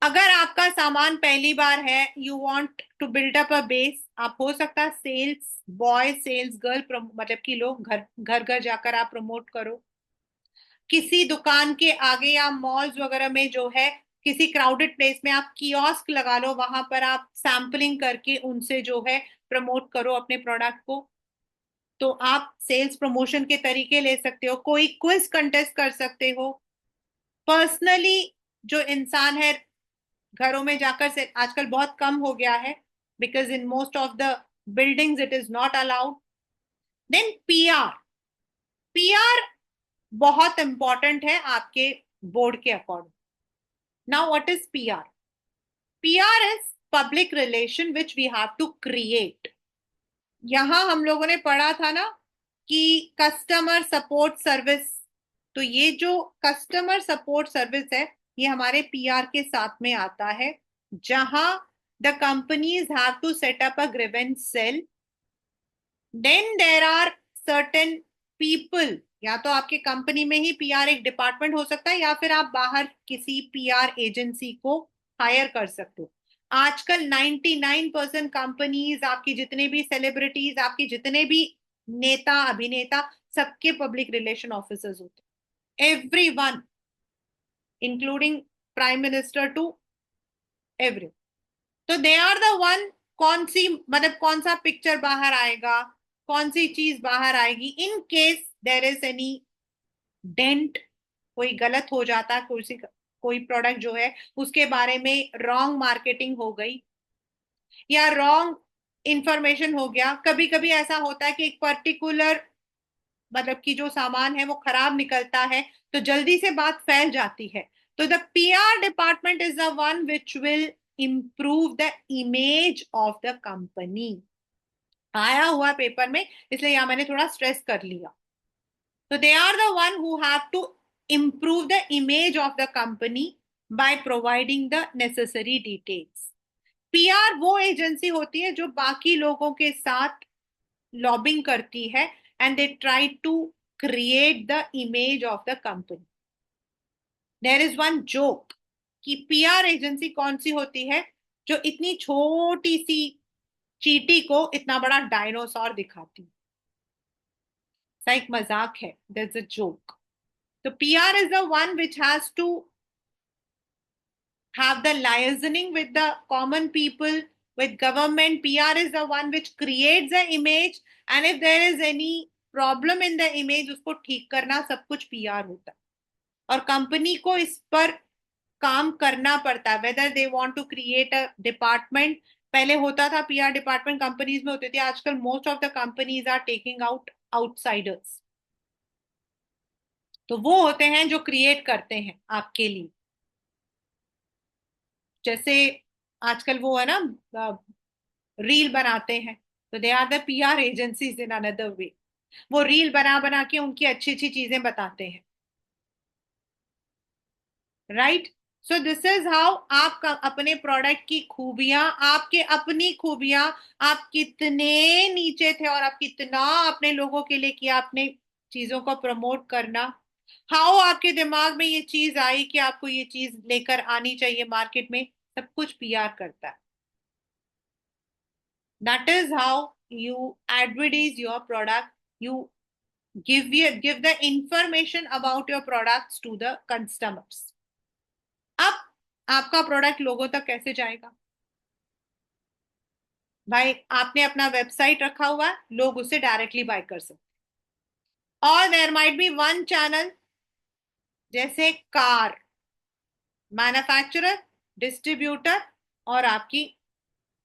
अगर आपका सामान पहली बार है, you want to build up a base, आप हो सकता है सेल्स बॉय सेल्स गर्ल, मतलब कि लोग घर घर घर जाकर आप प्रमोट करो, किसी दुकान के आगे या मॉल्स वगैरह में जो है, किसी क्राउडेड प्लेस में आप कियोस्क लगा लो, वहां पर आप सैम्पलिंग करके उनसे जो है प्रमोट करो अपने प्रोडक्ट को। तो आप सेल्स प्रमोशन के तरीके ले सकते हो, कोई क्विज कंटेस्ट कर सकते हो, पर्सनली जो इंसान है घरों में जाकर से, आजकल बहुत कम हो गया है because in most of the buildings it is not allowed. Then PR, PR बहुत इंपॉर्टेंट है आपके बोर्ड के according. Now what is PR? PR is public relation which we have to create. यहां हम लोगों ने पढ़ा था ना कि कस्टमर सपोर्ट सर्विस, तो ये जो कस्टमर सपोर्ट सर्विस है ये हमारे पीआर के साथ में आता है, जहां the companies have to set up a grievance cell. Then there are certain people, या तो आपके कंपनी में ही पीआर एक डिपार्टमेंट हो सकता है या फिर आप बाहर किसी पीआर एजेंसी को हायर कर सकते हो। आजकल 99% कंपनीज, आपकी जितने भी सेलिब्रिटीज, आपके जितने भी नेता अभिनेता, सबके पब्लिक रिलेशन ऑफिसर्स होते हैं, every one, including prime minister to every. तो दे आर द वन, कौन सी मतलब कौन सा पिक्चर बाहर आएगा, कौन सी चीज बाहर आएगी in case there is any dent, कोई गलत हो जाता, कोई प्रोडक्ट जो है उसके बारे में रॉन्ग मार्केटिंग हो गई या रॉन्ग इंफॉर्मेशन हो गया। कभी कभी ऐसा होता है कि एक पर्टिकुलर मतलब कि जो सामान है वो खराब निकलता है, तो जल्दी से बात फैल जाती है। तो the PR department is the one which will improve the image of the company. आया हुआ पेपर में, इसलिए यहां मैंने थोड़ा स्ट्रेस कर लिया। तो they are the one who have to improve the image of the company by providing the necessary details. PR वो एजेंसी होती है जो बाकी लोगों के साथ लॉबिंग करती है and they try to create the image of the company. There is one joke कि पीआर एजेंसी कौन सी होती है जो इतनी छोटी सी चींटी को इतना बड़ा डायनासोर दिखाती है। सा एक मजाक है, दैट्स अ जोक। तो PR is the one which has to have the liaising with the common people, with government. PR is the one which creates the image, and if there is any problem in the image उसको ठीक करना, सब कुछ पीआर होता है। और कंपनी को इस पर काम करना पड़ता है, whether they want to create a department. पहले होता था पीआर डिपार्टमेंट कंपनीज में होते थे, आजकल most of the companies are taking out outsiders. तो वो होते हैं जो क्रिएट करते हैं आपके लिए। जैसे आजकल वो है ना, रील बनाते हैं, तो they are the PR agencies in another way. वो रील बना बना के उनकी अच्छी अच्छी चीजें बताते हैं, right. So this is how आप अपने प्रोडक्ट की खूबियां, आपके अपनी खूबियां, आप कितने नीचे थे और आप कितना अपने लोगों के लिए किया, अपने चीजों को प्रमोट करना, हाउ आपके दिमाग में ये चीज आई कि आपको ये चीज लेकर आनी चाहिए मार्केट में, सब कुछ पीआर करता है। That is how you advertise your product. You give the information about your products to the customers. अब आपका प्रोडक्ट लोगों तक कैसे जाएगा? भाई आपने अपना वेबसाइट रखा हुआ है, लोग उससे डायरेक्टली बाय कर सकते हैं। और there might be one channel, जैसे कार मैन्युफैक्चरर, डिस्ट्रीब्यूटर और आपकी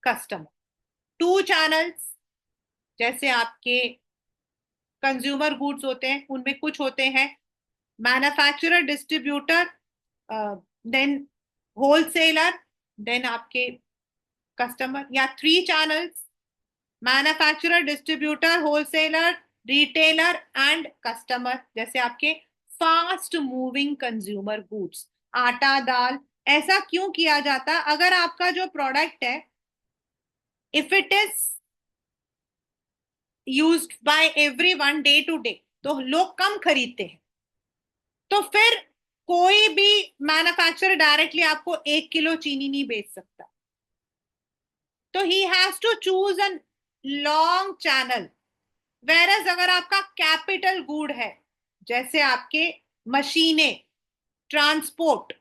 कस्टमर। टू चैनल्स, जैसे आपके कंज्यूमर गुड्स होते हैं, उनमें कुछ होते हैं manufacturer, distributor, then wholesaler, then आपके कस्टमर। या three channels, manufacturer, distributor, wholesaler, retailer and customer, जैसे आपके फास्ट मूविंग कंज्यूमर गुड्स, आटा, दाल। ऐसा क्यों किया जाता है? अगर आपका जो प्रोडक्ट है, if it is used by everyone day to day, तो लोग कम खरीदते हैं, तो फिर कोई भी मैन्युफैक्चरर डायरेक्टली आपको 1 किलो चीनी नहीं बेच सकता। तो he has to choose a long channel. Whereas अगर आपका कैपिटल गुड है, जैसे आपके मशीनें, ट्रांसपोर्ट,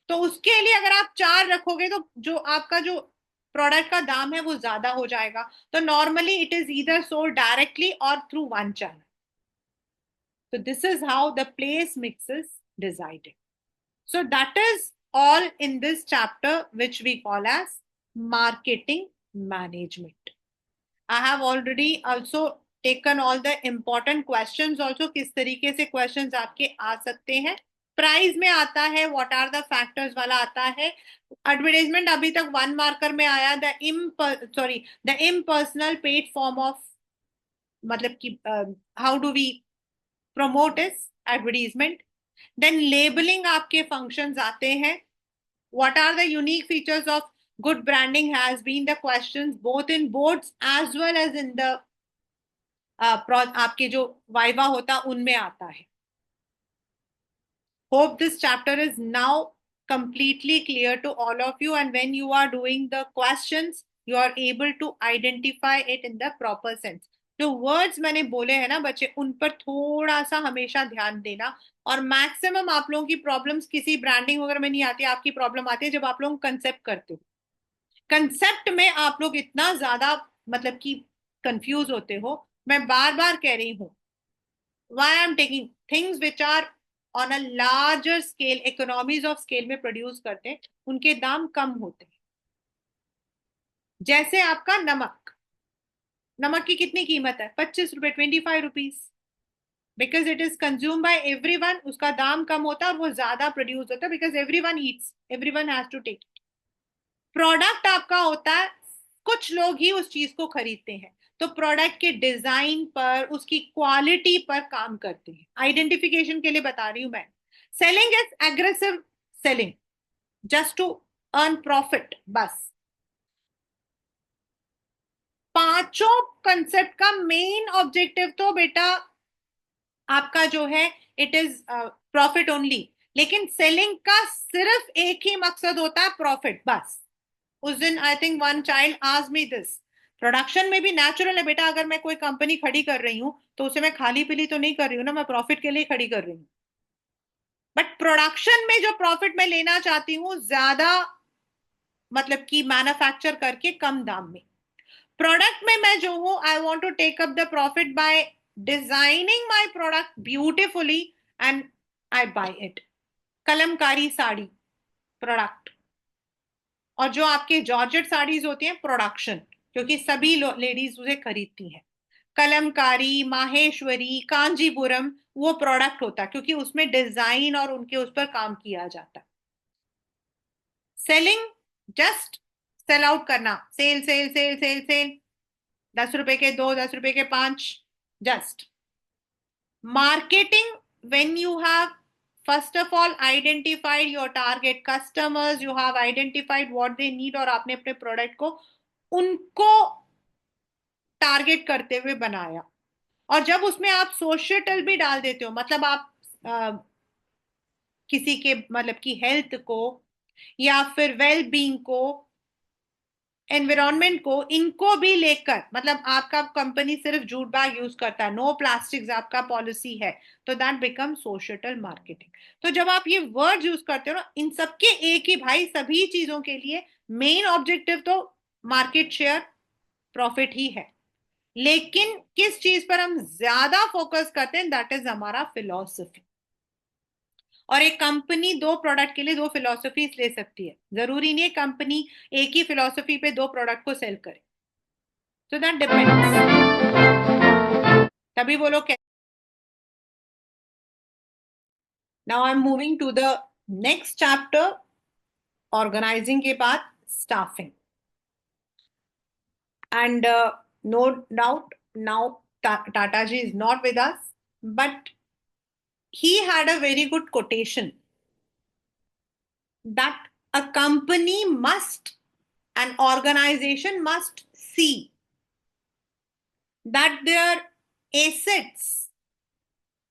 तो उसके लिए अगर आप चार रखोगे तो जो आपका जो प्रोडक्ट का दाम है वो ज्यादा हो जाएगा। तो normally it is either sold directly और through one channel. So this is how the place mix is decided. So that is all in this chapter, which we call as marketing management. I have already also taken all the important questions also, किस तरीके से questions आपके आ सकते हैं। प्राइस में आता है, व्हाट आर द फैक्टर्स वाला आता है। एडवर्टाइजमेंट अभी तक 1 मार्कर में आया, the impersonal paid form of, मतलब कि how do we promote is advertisement. Then labelling आपके फंक्शंस आते हैं। What are the unique features of good branding has been the questions both in boards as well as in the आपके जो वाइवा होता उनमें आता है। Hope this chapter is now completely clear to all of you, and when you are doing the questions you are able to identify it in the proper sense. जो वर्ड्स मैंने बोले हैं ना बच्चे, उन पर थोड़ा सा हमेशा ध्यान देना। और मैक्सिमम आप लोगों की प्रॉब्लम्स किसी ब्रांडिंग वगैरह में नहीं आती, आपकी प्रॉब्लम आती है जब आप लोग कंसेप्ट करते हो। कंसेप्ट में आप लोग इतना ज्यादा मतलब कि कंफ्यूज होते हो। मैं बार बार कह रही हूँ, why I'm taking things which are on a larger scale, economies of scale में प्रोड्यूस करते हैं, उनके दाम कम होते हैं। जैसे आपका नमक, नमक की कितनी कीमत है? 25 रुपए, 25 rupees, because it is consume by everyone. उसका दाम कम होता है और वो ज्यादा प्रोड्यूस होता है, because everyone eats, everyone has to take. Product आपका होता है, कुछ लोग ही उस चीज को खरीदते हैं, तो प्रोडक्ट के डिजाइन पर, उसकी क्वालिटी पर काम करते हैं। आइडेंटिफिकेशन के लिए बता रही हूं मैं। Selling is aggressive selling just to earn profit, बस। पांचों कंसेप्ट का मेन ऑब्जेक्टिव तो बेटा आपका जो है, इट इज प्रॉफिट ओनली। लेकिन सेलिंग का सिर्फ एक ही मकसद होता है, प्रॉफिट, बस। उस दिन I think one child asked me this. Production में भी नेचुरल है बेटा, अगर मैं कोई कंपनी खड़ी कर रही हूँ तो उसे मैं खाली पीली तो नहीं कर रही हूँ ना, मैं प्रॉफिट के लिए खड़ी कर रही हूँ। बट प्रोडक्शन में जो प्रॉफिट मैं लेना चाहती हूँ ज्यादा, मतलब कि मैन्युफैक्चर करके कम दाम में। प्रोडक्ट में मैं जो हूं, I want to take up the profit by designing my product beautifully and I buy it. Kalamkari sari product, और जो आपके जॉर्जेट साड़ीज होती हैं प्रोडक्शन, क्योंकि सभी लेडीज उसे खरीदती हैं। कलमकारी, माहेश्वरी, कांजीपुरम वो प्रोडक्ट होता है, क्योंकि उसमें डिजाइन और उनके उस पर काम किया जाता है। सेलिंग जस्ट सेल आउट करना, sell sell sell sell sell, 10 रुपए के दो, 10 रुपए के पांच, just. Marketing, when you have first of all identified your target customers, you have identified what they need, और आपने अपने प्रोडक्ट को उनको टारगेट करते हुए बनाया। और जब उसमें आप सोशल भी डाल देते हो, मतलब आप किसी के मतलब की हेल्थ को या फिर वेल बींग को एनवायरमेंट को, इनको भी लेकर, मतलब आपका कंपनी सिर्फ जूट बैग यूज करता है, नो प्लास्टिक्स आपका पॉलिसी है, तो दैट बिकम सोशल मार्केटिंग। तो जब आप ये वर्ड यूज करते हो ना, इन सबके एक ही भाई, सभी चीजों के लिए मेन ऑब्जेक्टिव तो मार्केट शेयर, प्रॉफिट ही है। लेकिन किस चीज पर हम ज्यादा फोकस करते हैं, दैट इज हमारा फिलॉसफी। और एक कंपनी दो प्रोडक्ट के लिए दो फिलोसफीज ले सकती है, जरूरी नहीं है कंपनी एक ही फिलोसफी पे दो प्रोडक्ट को सेल करे। So that depends. तभी वो लोग। Now I am moving to the next chapter, organizing के बाद staffing. And no doubt now Tata ji is not with us, but he had a very good quotation that a company must, an organization must see that their assets,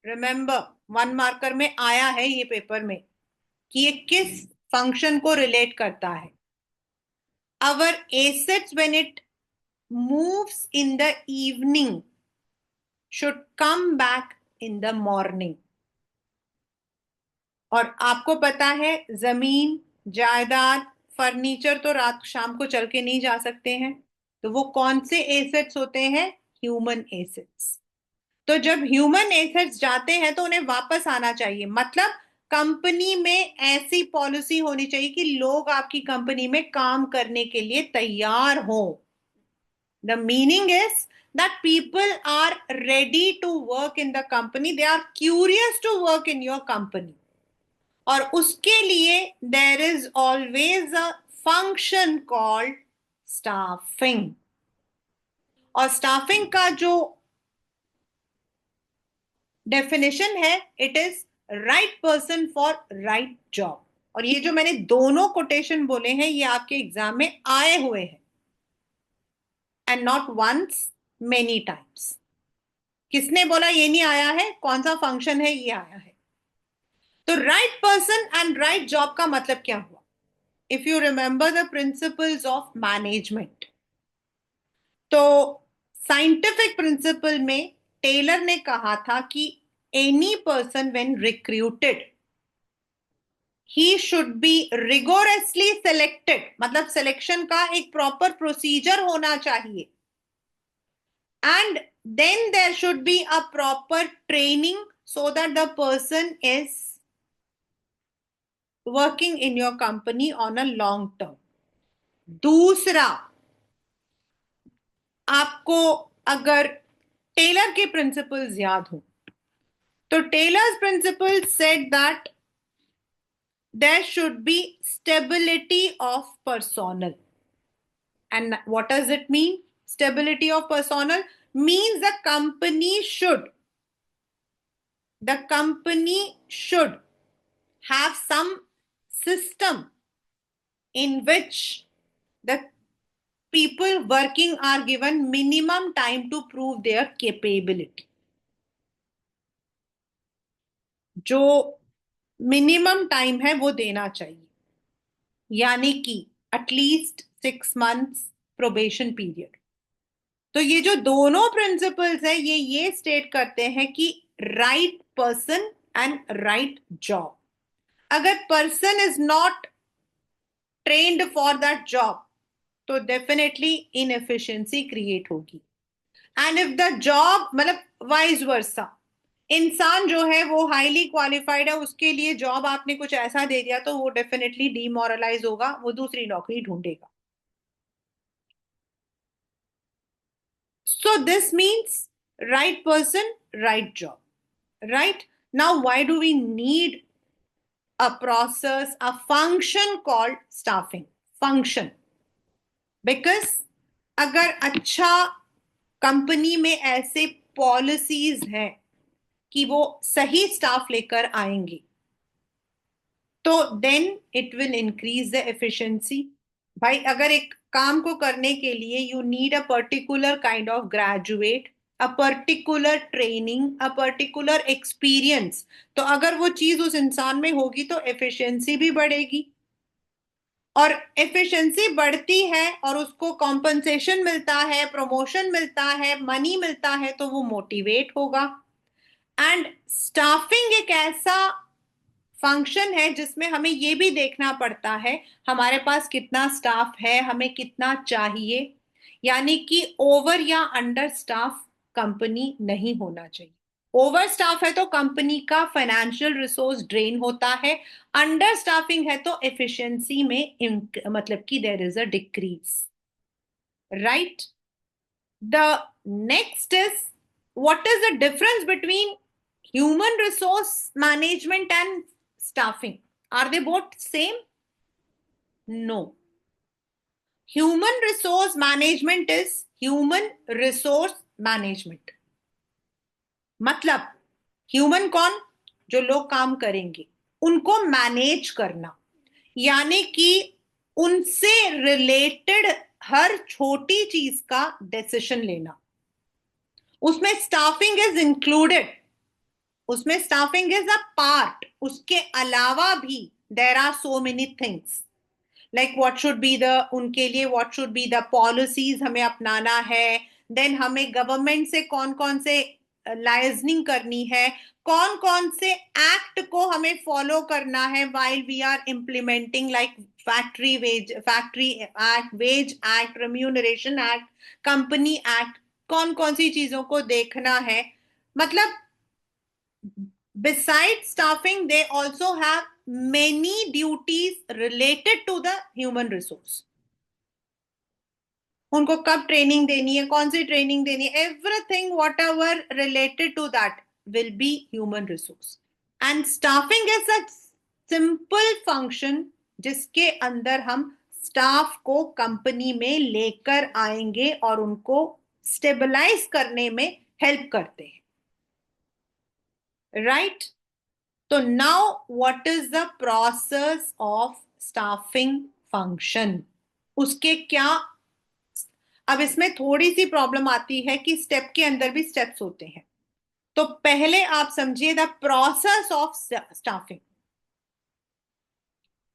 remember, one marker में आया है ये पेपर में कि ये किस फंक्शन को रिलेट करता है। Our assets when it moves in the evening should come back in the morning. और आपको पता है जमीन, जायदाद, फर्नीचर तो रात शाम को चल के नहीं जा सकते हैं, तो वो कौन से एसेट्स होते हैं? Human assets. तो जब ह्यूमन एसेट्स जाते हैं तो उन्हें वापस आना चाहिए, मतलब कंपनी में ऐसी पॉलिसी होनी चाहिए कि लोग आपकी कंपनी में काम करने के लिए तैयार हो। The meaning is that people are ready to work in the company, they are curious to work in your company. और उसके लिए there is always a function called staffing. और स्टाफिंग का जो डेफिनेशन है, it is right person for right job. और ये जो मैंने दोनों कोटेशन बोले हैं, ये आपके एग्जाम में आए हुए हैं, and not once, many times. किसने बोला ये नहीं आया है? कौन सा फंक्शन है ये आया है? तो right person and right job का मतलब क्या हुआ? If you remember the principles of management, तो साइंटिफिक प्रिंसिपल में टेलर ने कहा था कि any person when recruited, he should be rigorously selected, मतलब सिलेक्शन का एक प्रॉपर प्रोसीजर होना चाहिए, and then there should be a proper training so that the person is working in your company on a long term. दूसरा, आपको अगर टेलर के प्रिंसिपल्स याद हो, तो Taylor's principle said that there should be stability of personnel. And what does it mean? Stability of personnel means the company should have some system in which the people working are given minimum time to prove their capability. जो मिनिमम टाइम है वो देना चाहिए, यानी कि एटलीस्ट 6 months प्रोबेशन पीरियड। तो ये जो दोनों प्रिंसिपल्स है, ये स्टेट करते हैं कि right person and right job. अगर person is not trained for that job, तो डेफिनेटली इनएफिशिएंसी क्रिएट होगी। एंड इफ द जॉब, मतलब वाइज वर्सा, इंसान जो है वो हाईली क्वालिफाइड है, उसके लिए जॉब आपने कुछ ऐसा दे दिया तो वो डेफिनेटली डीमोरलाइज होगा, वो दूसरी नौकरी ढूंढेगा। So this means right person, right job. Right? Now, why do we need a process, a function called staffing? Function. Because अगर अच्छा कंपनी में ऐसे पॉलिसीज हैं कि वो सही स्टाफ लेकर आएंगे, तो then it will increase the efficiency. भाई अगर एक काम को करने के लिए you need a particular kind of graduate, a particular training, a particular experience, तो अगर वो चीज उस इंसान में होगी तो एफिशिएंसी भी बढ़ेगी। और एफिशिएंसी बढ़ती है और उसको कॉम्पनसेशन मिलता है, प्रमोशन मिलता है, मनी मिलता है, तो वो मोटिवेट होगा। एंड स्टाफिंग एक ऐसा फंक्शन है जिसमें हमें ये भी देखना पड़ता है हमारे पास कितना स्टाफ है, हमें कितना चाहिए, यानी कि ओवर या अंडर स्टाफ कंपनी नहीं होना चाहिए। ओवर स्टाफ है तो कंपनी का फाइनेंशियल रिसोर्स ड्रेन होता है, अंडर स्टाफिंग है तो एफिशिएंसी में मतलब कि there is a decrease, right. The next is, what is the difference between human resource management and staffing? Are they both same? No. Human resource management is human resource management. मतलब ह्यूमन कौन? जो लोग काम करेंगे उनको मैनेज करना, यानी कि उनसे रिलेटेड हर छोटी चीज का डिसीजन लेना। उसमें स्टाफिंग इज इंक्लूडेड, उसमें स्टाफिंग इज अ पार्ट, उसके अलावा भी there are so many things like what should be the, उनके लिए what should be the policies हमें अपनाना है, देन हमें गवर्नमेंट से कौन कौन से लाइजनिंग करनी है, कौन कौन से एक्ट को हमें फॉलो करना है while we are implementing, like factory act, wage act, remuneration act, company act, कौन कौन सी चीजों को देखना है। मतलब besides staffing they also have many duties related to the human resource। उनको कब ट्रेनिंग देनी है, कौन सी ट्रेनिंग देनी है, everything whatever related to that will be human resource. And staffing is a simple function जिसके अंदर हम स्टाफ को कंपनी में लेकर आएंगे और उनको स्टेबलाइज करने में हेल्प करते हैं, राइट। तो now what is the process of staffing function, उसके क्या, अब इसमें थोड़ी सी प्रॉब्लम आती है कि स्टेप के अंदर भी स्टेप्स होते हैं। तो पहले आप समझिए द प्रोसेस ऑफ स्टाफिंग,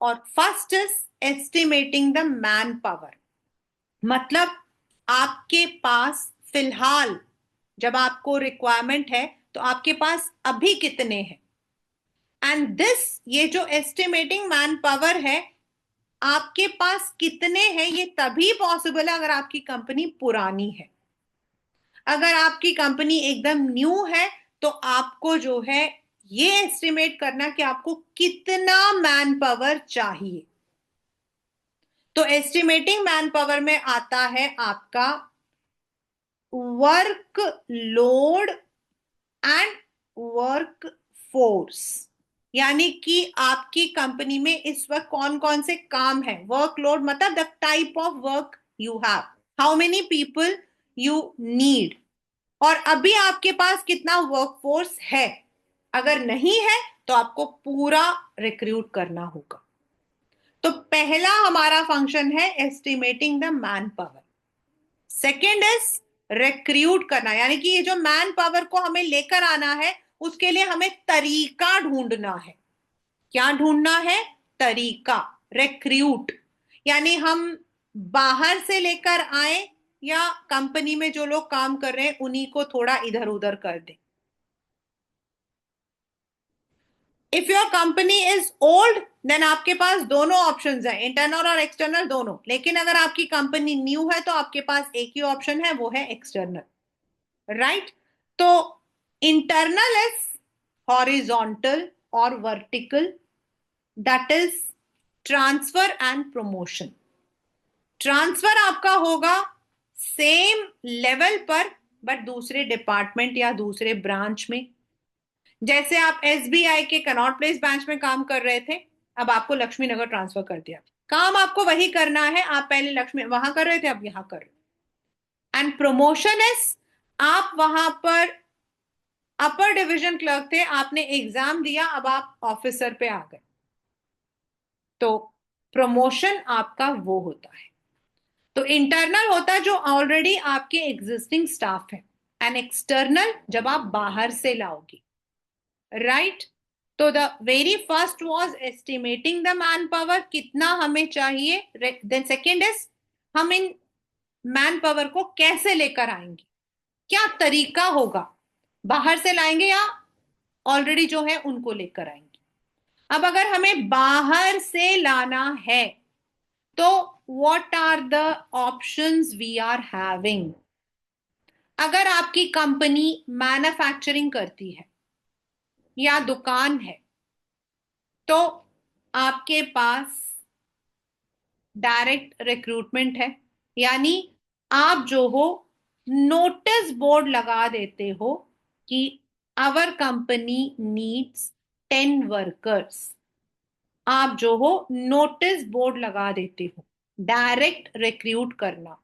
और first is estimating the man power. मतलब आपके पास फिलहाल जब आपको रिक्वायरमेंट है तो आपके पास अभी कितने हैं, एंड दिस, ये जो एस्टिमेटिंग मैन पावर है आपके पास कितने हैं, ये तभी पॉसिबल है अगर आपकी कंपनी पुरानी है। अगर आपकी कंपनी एकदम न्यू है तो आपको जो है ये एस्टिमेट करना कि आपको कितना मैन पावर चाहिए। तो एस्टिमेटिंग मैन पावर में आता है आपका work load and work force, यानी कि आपकी कंपनी में इस वक्त कौन कौन से काम है। वर्कलोड मतलब the type of work you have, how many people you need, और अभी आपके पास कितना वर्कफोर्स है। अगर नहीं है तो आपको पूरा रिक्रूट करना होगा। तो पहला हमारा फंक्शन है estimating the man power. Second is recruit करना, यानी कि ये जो मैन पावर को हमें लेकर आना है उसके लिए हमें तरीका ढूंढना है। क्या ढूंढना है? तरीका। रिक्रूट यानी हम बाहर से लेकर आए या कंपनी में जो लोग काम कर रहे हैं उन्हीं को थोड़ा इधर उधर कर दें। If your company is old then आपके पास दोनों ऑप्शंस हैं, इंटरनल और एक्सटर्नल दोनों। लेकिन अगर आपकी कंपनी न्यू है तो आपके पास एक ही ऑप्शन है, वो है एक्सटर्नल, राइट। तो इंटरनल इज हॉरिजॉन्टल और vertical, that is transfer and promotion. Transfer आपका होगा सेम लेवल पर बट दूसरे डिपार्टमेंट या दूसरे ब्रांच में। जैसे आप एसबीआई के कनॉट प्लेस ब्रांच में काम कर रहे थे, अब आपको लक्ष्मी नगर ट्रांसफर कर दिया, काम आपको वही करना है, आप पहले लक्ष्मी वहां कर रहे थे अब यहां कर रहे। एंड प्रमोशन इज, आप वहां पर अपर डिवीजन क्लर्क थे, आपने एग्जाम दिया, अब आप ऑफिसर पे आ गए, तो प्रमोशन आपका वो होता है। तो इंटरनल होता है जो ऑलरेडी आपके एग्जिस्टिंग स्टाफ है, एंड एक्सटर्नल जब आप बाहर से लाओगे, राइट। तो the very first was estimating the man power, कितना हमें चाहिए. देन सेकेंड इज हम इन मैन पावर को कैसे लेकर आएंगे, क्या तरीका होगा, बाहर से लाएंगे या ऑलरेडी जो है उनको लेकर आएंगे. अब अगर हमें बाहर से लाना है तो what are the options we are having. अगर आपकी कंपनी मैन्युफैक्चरिंग करती है या दुकान है तो आपके पास डायरेक्ट रिक्रूटमेंट है, यानी आप जो हो नोटिस बोर्ड लगा देते हो कि आवर कंपनी नीड्स 10 वर्कर्स. आप जो हो नोटिस बोर्ड लगा देते हो. डायरेक्ट रिक्रूट करना.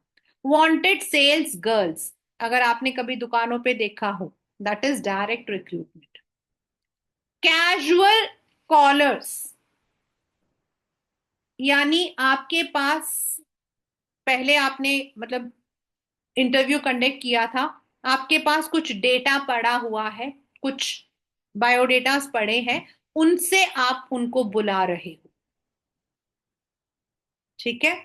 वांटेड सेल्स गर्ल्स, अगर आपने कभी दुकानों पे देखा हो, that is direct recruitment. Casual callers, यानी आपके पास पहले आपने मतलब इंटरव्यू कंडक्ट किया था, आपके पास कुछ डेटा पड़ा हुआ है, कुछ बायोडेटास पड़े हैं, उनसे आप उनको बुला रहे हो. ठीक है.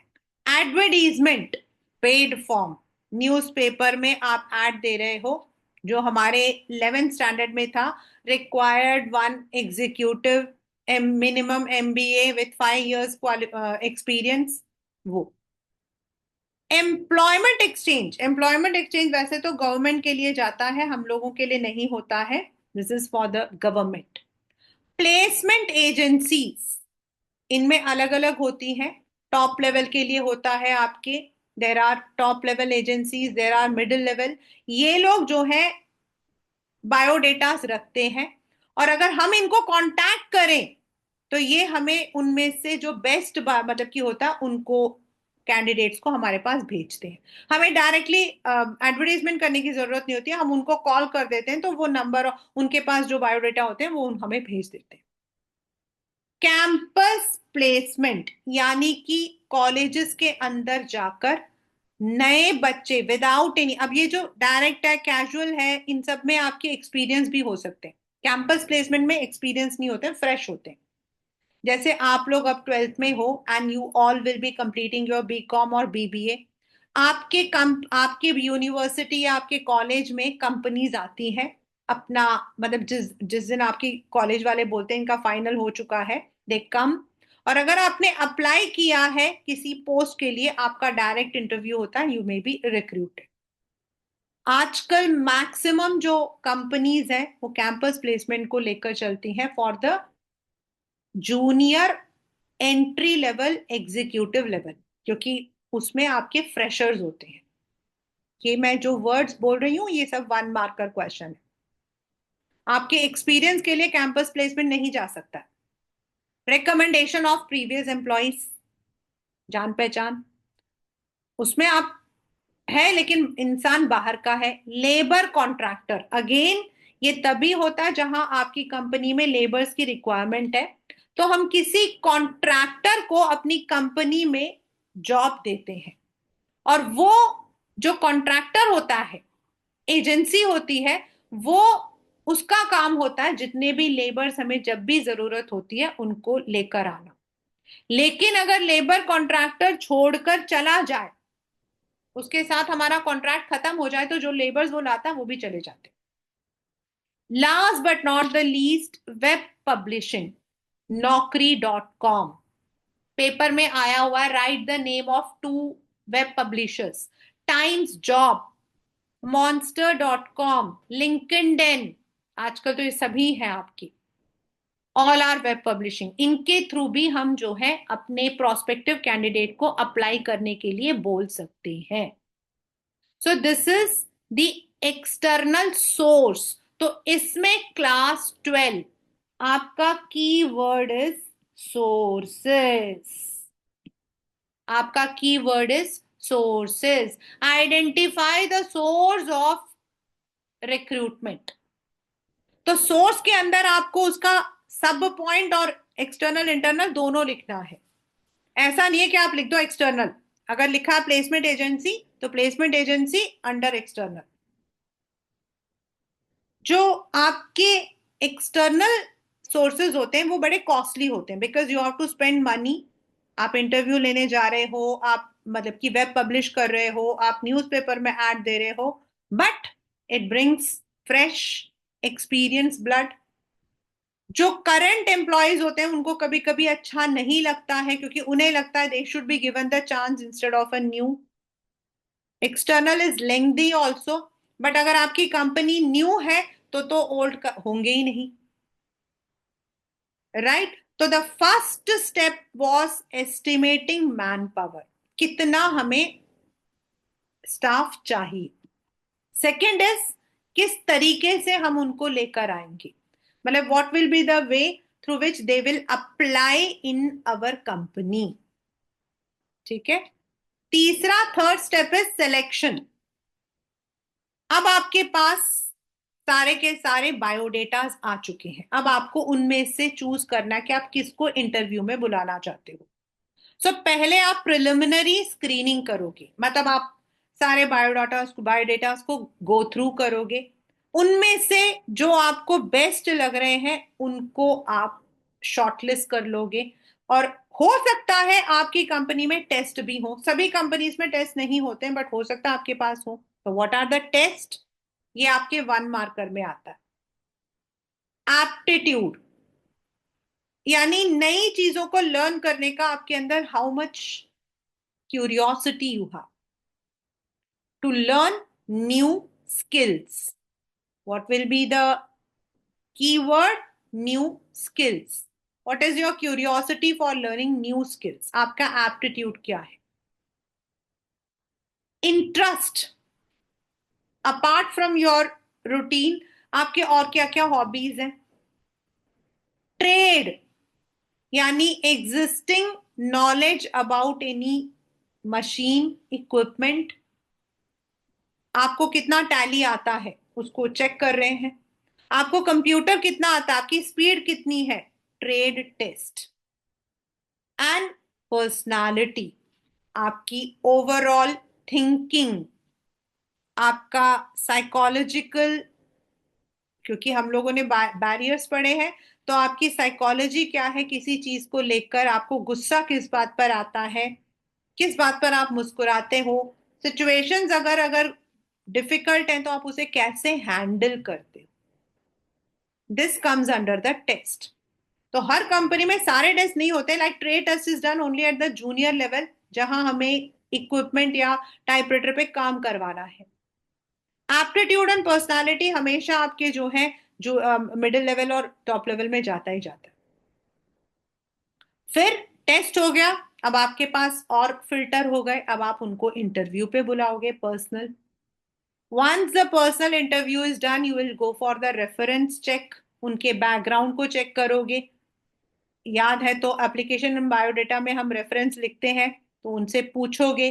एडवर्टीजमेंट, पेड फॉर्म, न्यूज़पेपर में आप एड दे रहे हो, जो हमारे 11th स्टैंडर्ड में था, required one executive minimum MBA with 5 years experience. वो एम्प्लॉयमेंट एक्सचेंज वैसे तो गवर्नमेंट के लिए जाता है, हम लोगों के लिए नहीं होता है. This is for the government. Placement agencies, इनमें अलग अलग होती हैं. टॉप लेवल के लिए होता है आपके, there are top level agencies, there are middle level. ये लोग जो है बायोडेटास रखते हैं, और अगर हम इनको कांटेक्ट करें तो ये हमें उनमें से जो बेस्ट मतलब की होता है उनको, कैंडिडेट्स को हमारे पास भेजते हैं. हमें डायरेक्टली एडवर्टीजमेंट करने की जरूरत नहीं होती है, हम उनको कॉल कर देते हैं तो वो नंबर, उनके पास जो बायोडेटा होते हैं वो हमें भेज देते हैं. कैंपस प्लेसमेंट, यानी कि कॉलेजेस के अंदर जाकर नए बच्चे विदाउट एनी, अब ये जो डायरेक्ट है कैजुअल है, इन सब में आपके एक्सपीरियंस भी हो सकते हैं. कैंपस प्लेसमेंट में एक्सपीरियंस नहीं होते, फ्रेश होते हैं. जैसे आप लोग अब 12th में हो and you all will be completing your BCom और बीबीए. आपके यूनिवर्सिटी या आपके कॉलेज में कंपनीज आती हैं अपना, मतलब जिस जिस दिन आपकी कॉलेज वाले बोलते हैं इनका फाइनल हो चुका है, दे कम. और अगर आपने अप्लाई किया है किसी पोस्ट के लिए, आपका डायरेक्ट इंटरव्यू होता है, यू मे बी रिक्रूटेड. आजकल मैक्सिमम जो कंपनीज हैं वो कैंपस प्लेसमेंट को लेकर चलती हैं for the junior, entry level, executive level, क्योंकि उसमें आपके फ्रेशर्स होते हैं. ये मैं जो वर्ड्स बोल रही हूँ ये सब 1 मार्कर क्वेश्चन है. आपके एक्सपीरियंस के लिए कैंपस प्लेसमेंट नहीं जा सकता. रिकमेंडेशन ऑफ प्रीवियस एम्प्लॉइज, जान पहचान, उसमें आप है लेकिन इंसान बाहर का है. लेबर कॉन्ट्रैक्टर, अगेन ये तभी होता है जहां आपकी कंपनी में लेबर्स की रिक्वायरमेंट है, तो हम किसी कॉन्ट्रैक्टर को अपनी कंपनी में जॉब देते हैं. और वो जो कॉन्ट्रैक्टर होता है, एजेंसी होती है, वो उसका काम होता है जितने भी लेबर्स हमें जब भी जरूरत होती है उनको लेकर आना. लेकिन अगर लेबर कॉन्ट्रैक्टर छोड़कर चला जाए, उसके साथ हमारा कॉन्ट्रैक्ट खत्म हो जाए, तो जो लेबर्स वो लाता है वो भी चले जाते. Last but not the least, web publishing. Naukri.com, paper में आया हुआ है, right the name of 2 web publishers. Times job, monster.com, LinkedIn, आजकल तो ये सभी हैं आपकी. All are web publishing. इनके थ्रू भी हम जो है अपने प्रोस्पेक्टिव कैंडिडेट को अप्लाई करने के लिए बोल सकते हैं. So this is the external source. तो इसमें क्लास 12 आपका कीवर्ड इज सोर्सेस. आपका keyword is sources. Identify the source of recruitment. तो सोर्स के अंदर आपको उसका सब पॉइंट और एक्सटर्नल इंटरनल दोनों लिखना है. ऐसा नहीं है कि आप लिख दो एक्सटर्नल. अगर लिखा है प्लेसमेंट एजेंसी तो प्लेसमेंट एजेंसी अंडर एक्सटर्नल. जो आपके एक्सटर्नल सोर्सेज होते हैं वो बड़े कॉस्टली होते हैं, because you have to spend money. आप इंटरव्यू लेने जा रहे हो, आप मतलब कि वेब पब्लिश कर रहे हो, आप न्यूज़पेपर में ऐड दे रहे हो, but it brings fresh experience blood. जो करंट एम्प्लॉयज होते हैं उनको कभी कभी अच्छा नहीं लगता है, क्योंकि उन्हें लगता है they should be given the chance instead of a new. External is lengthy also, but अगर आपकी कंपनी न्यू है तो ओल्ड होंगे ही नहीं, राइट। तो the first step was estimating man power, कितना हमें स्टाफ चाहिए। सेकेंड इज किस तरीके से हम उनको लेकर आएंगे, मतलब what will be the way through which they will apply in our company. ठीक है। तीसरा थर्ड स्टेप इज सिलेक्शन। अब आपके पास सारे के सारे बायोडेटास आ चुके हैं, अब आपको उनमें से चूज करना है कि आप किसको इंटरव्यू में बुलाना चाहते हो। पहले आप प्रिलिमिनरी स्क्रीनिंग करोगे, मतलब आप सारे बायोडेटास को गो थ्रू करोगे। उनमें से जो आपको बेस्ट लग रहे हैं उनको आप शॉर्टलिस्ट कर लोगे। और हो सकता है आपकी कंपनी में टेस्ट भी हो, सभी कंपनीज में टेस्ट नहीं होते हैं, बट हो सकता है आपके पास हो। तो व्हाट आर द टेस्ट? ये आपके 1 मार्कर में आता है। एप्टीट्यूड, यानी नई चीजों को लर्न करने का आपके अंदर how much curiosity you have to learn new skills. What will be the keyword? New skills. What is your curiosity for learning new skills? आपका aptitude क्या है? Interest. Apart from your routine, आपके और क्या क्या हॉबीज हैं? ट्रेड, यानी existing knowledge about any machine equipment, आपको कितना टैली आता है उसको चेक कर रहे हैं। आपको कंप्यूटर कितना आता है, आपकी स्पीड कितनी है, ट्रेड टेस्ट। एंड पर्सनालिटी, आपकी ओवरऑल थिंकिंग, आपका साइकोलॉजिकल, क्योंकि हम लोगों ने बैरियर्स पढ़े हैं, तो आपकी साइकोलॉजी क्या है किसी चीज को लेकर, आपको गुस्सा किस बात पर आता है, किस बात पर आप मुस्कुराते हो, सिचुएशंस अगर अगर डिफिकल्ट हैं तो आप उसे कैसे हैंडल करते हो। This comes under the test. तो हर कंपनी में सारे टेस्ट नहीं होते, like trade test is done only at the junior level, जहां हमें इक्विपमेंट या टाइपराइटर पे काम करवाना है। एप्टीट्यूड एंड पर्सनालिटी हमेशा आपके जो है, जो मिडिल लेवल और टॉप लेवल में जाता ही जाता है। फिर टेस्ट हो गया, अब आपके पास और फिल्टर हो गए, अब आप उनको इंटरव्यू पे बुलाओगे personal. Once the personal interview is done you will go for the reference check, उनके बैकग्राउंड को चेक करोगे। याद है तो एप्लीकेशन एंड बायोडेटा में हम रेफरेंस लिखते हैं, तो उनसे पूछोगे।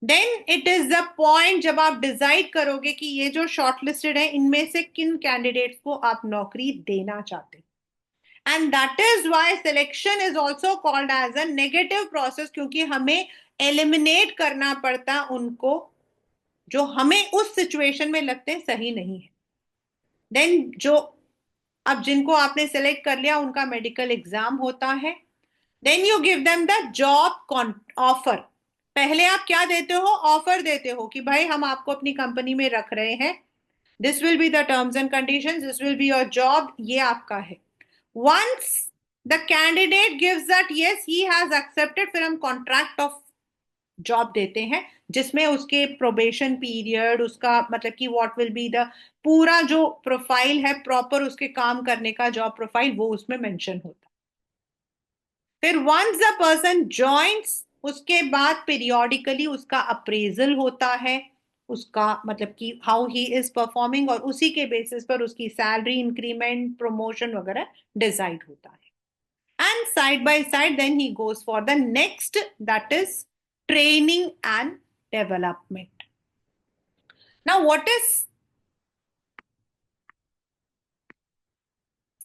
Then it is the point जब आप डिसाइड करोगे कि ये जो शॉर्टलिस्टेड है इनमें से किन कैंडिडेट्स को आप नौकरी देना चाहते हैं। And that is why selection is also called as a negative process, क्योंकि हमें एलिमिनेट करना पड़ता उनको जो हमें उस सिचुएशन में लगते हैं सही नहीं है। देन जो, अब जिनको आपने सेलेक्ट कर लिया उनका मेडिकल एग्जाम होता है। Then you give them the job offer. पहले आप क्या देते हो? ऑफर देते हो कि भाई हम आपको अपनी कंपनी में रख रहे हैं, this will be the terms and conditions, this will be your job, ये आपका है। Once the candidate gives that yes he has accepted, फिर हम कॉन्ट्रैक्ट ऑफ जॉब देते हैं, जिसमें उसके प्रोबेशन पीरियड, उसका मतलब कि व्हाट विल बी द पूरा जो प्रोफाइल है प्रॉपर उसके काम करने का जॉब प्रोफाइल, वो उसमें मेंशन होता है। फिर वंस द पर्सन ज्वाइंस, उसके बाद पीरियोडिकली उसका अप्रेजल होता है, उसका मतलब कि हाउ ही इज परफॉर्मिंग, और उसी के बेसिस पर उसकी सैलरी इंक्रीमेंट प्रमोशन वगैरह डिसाइड होता है। And side by side then he goes for the next, that is training and development. Now what is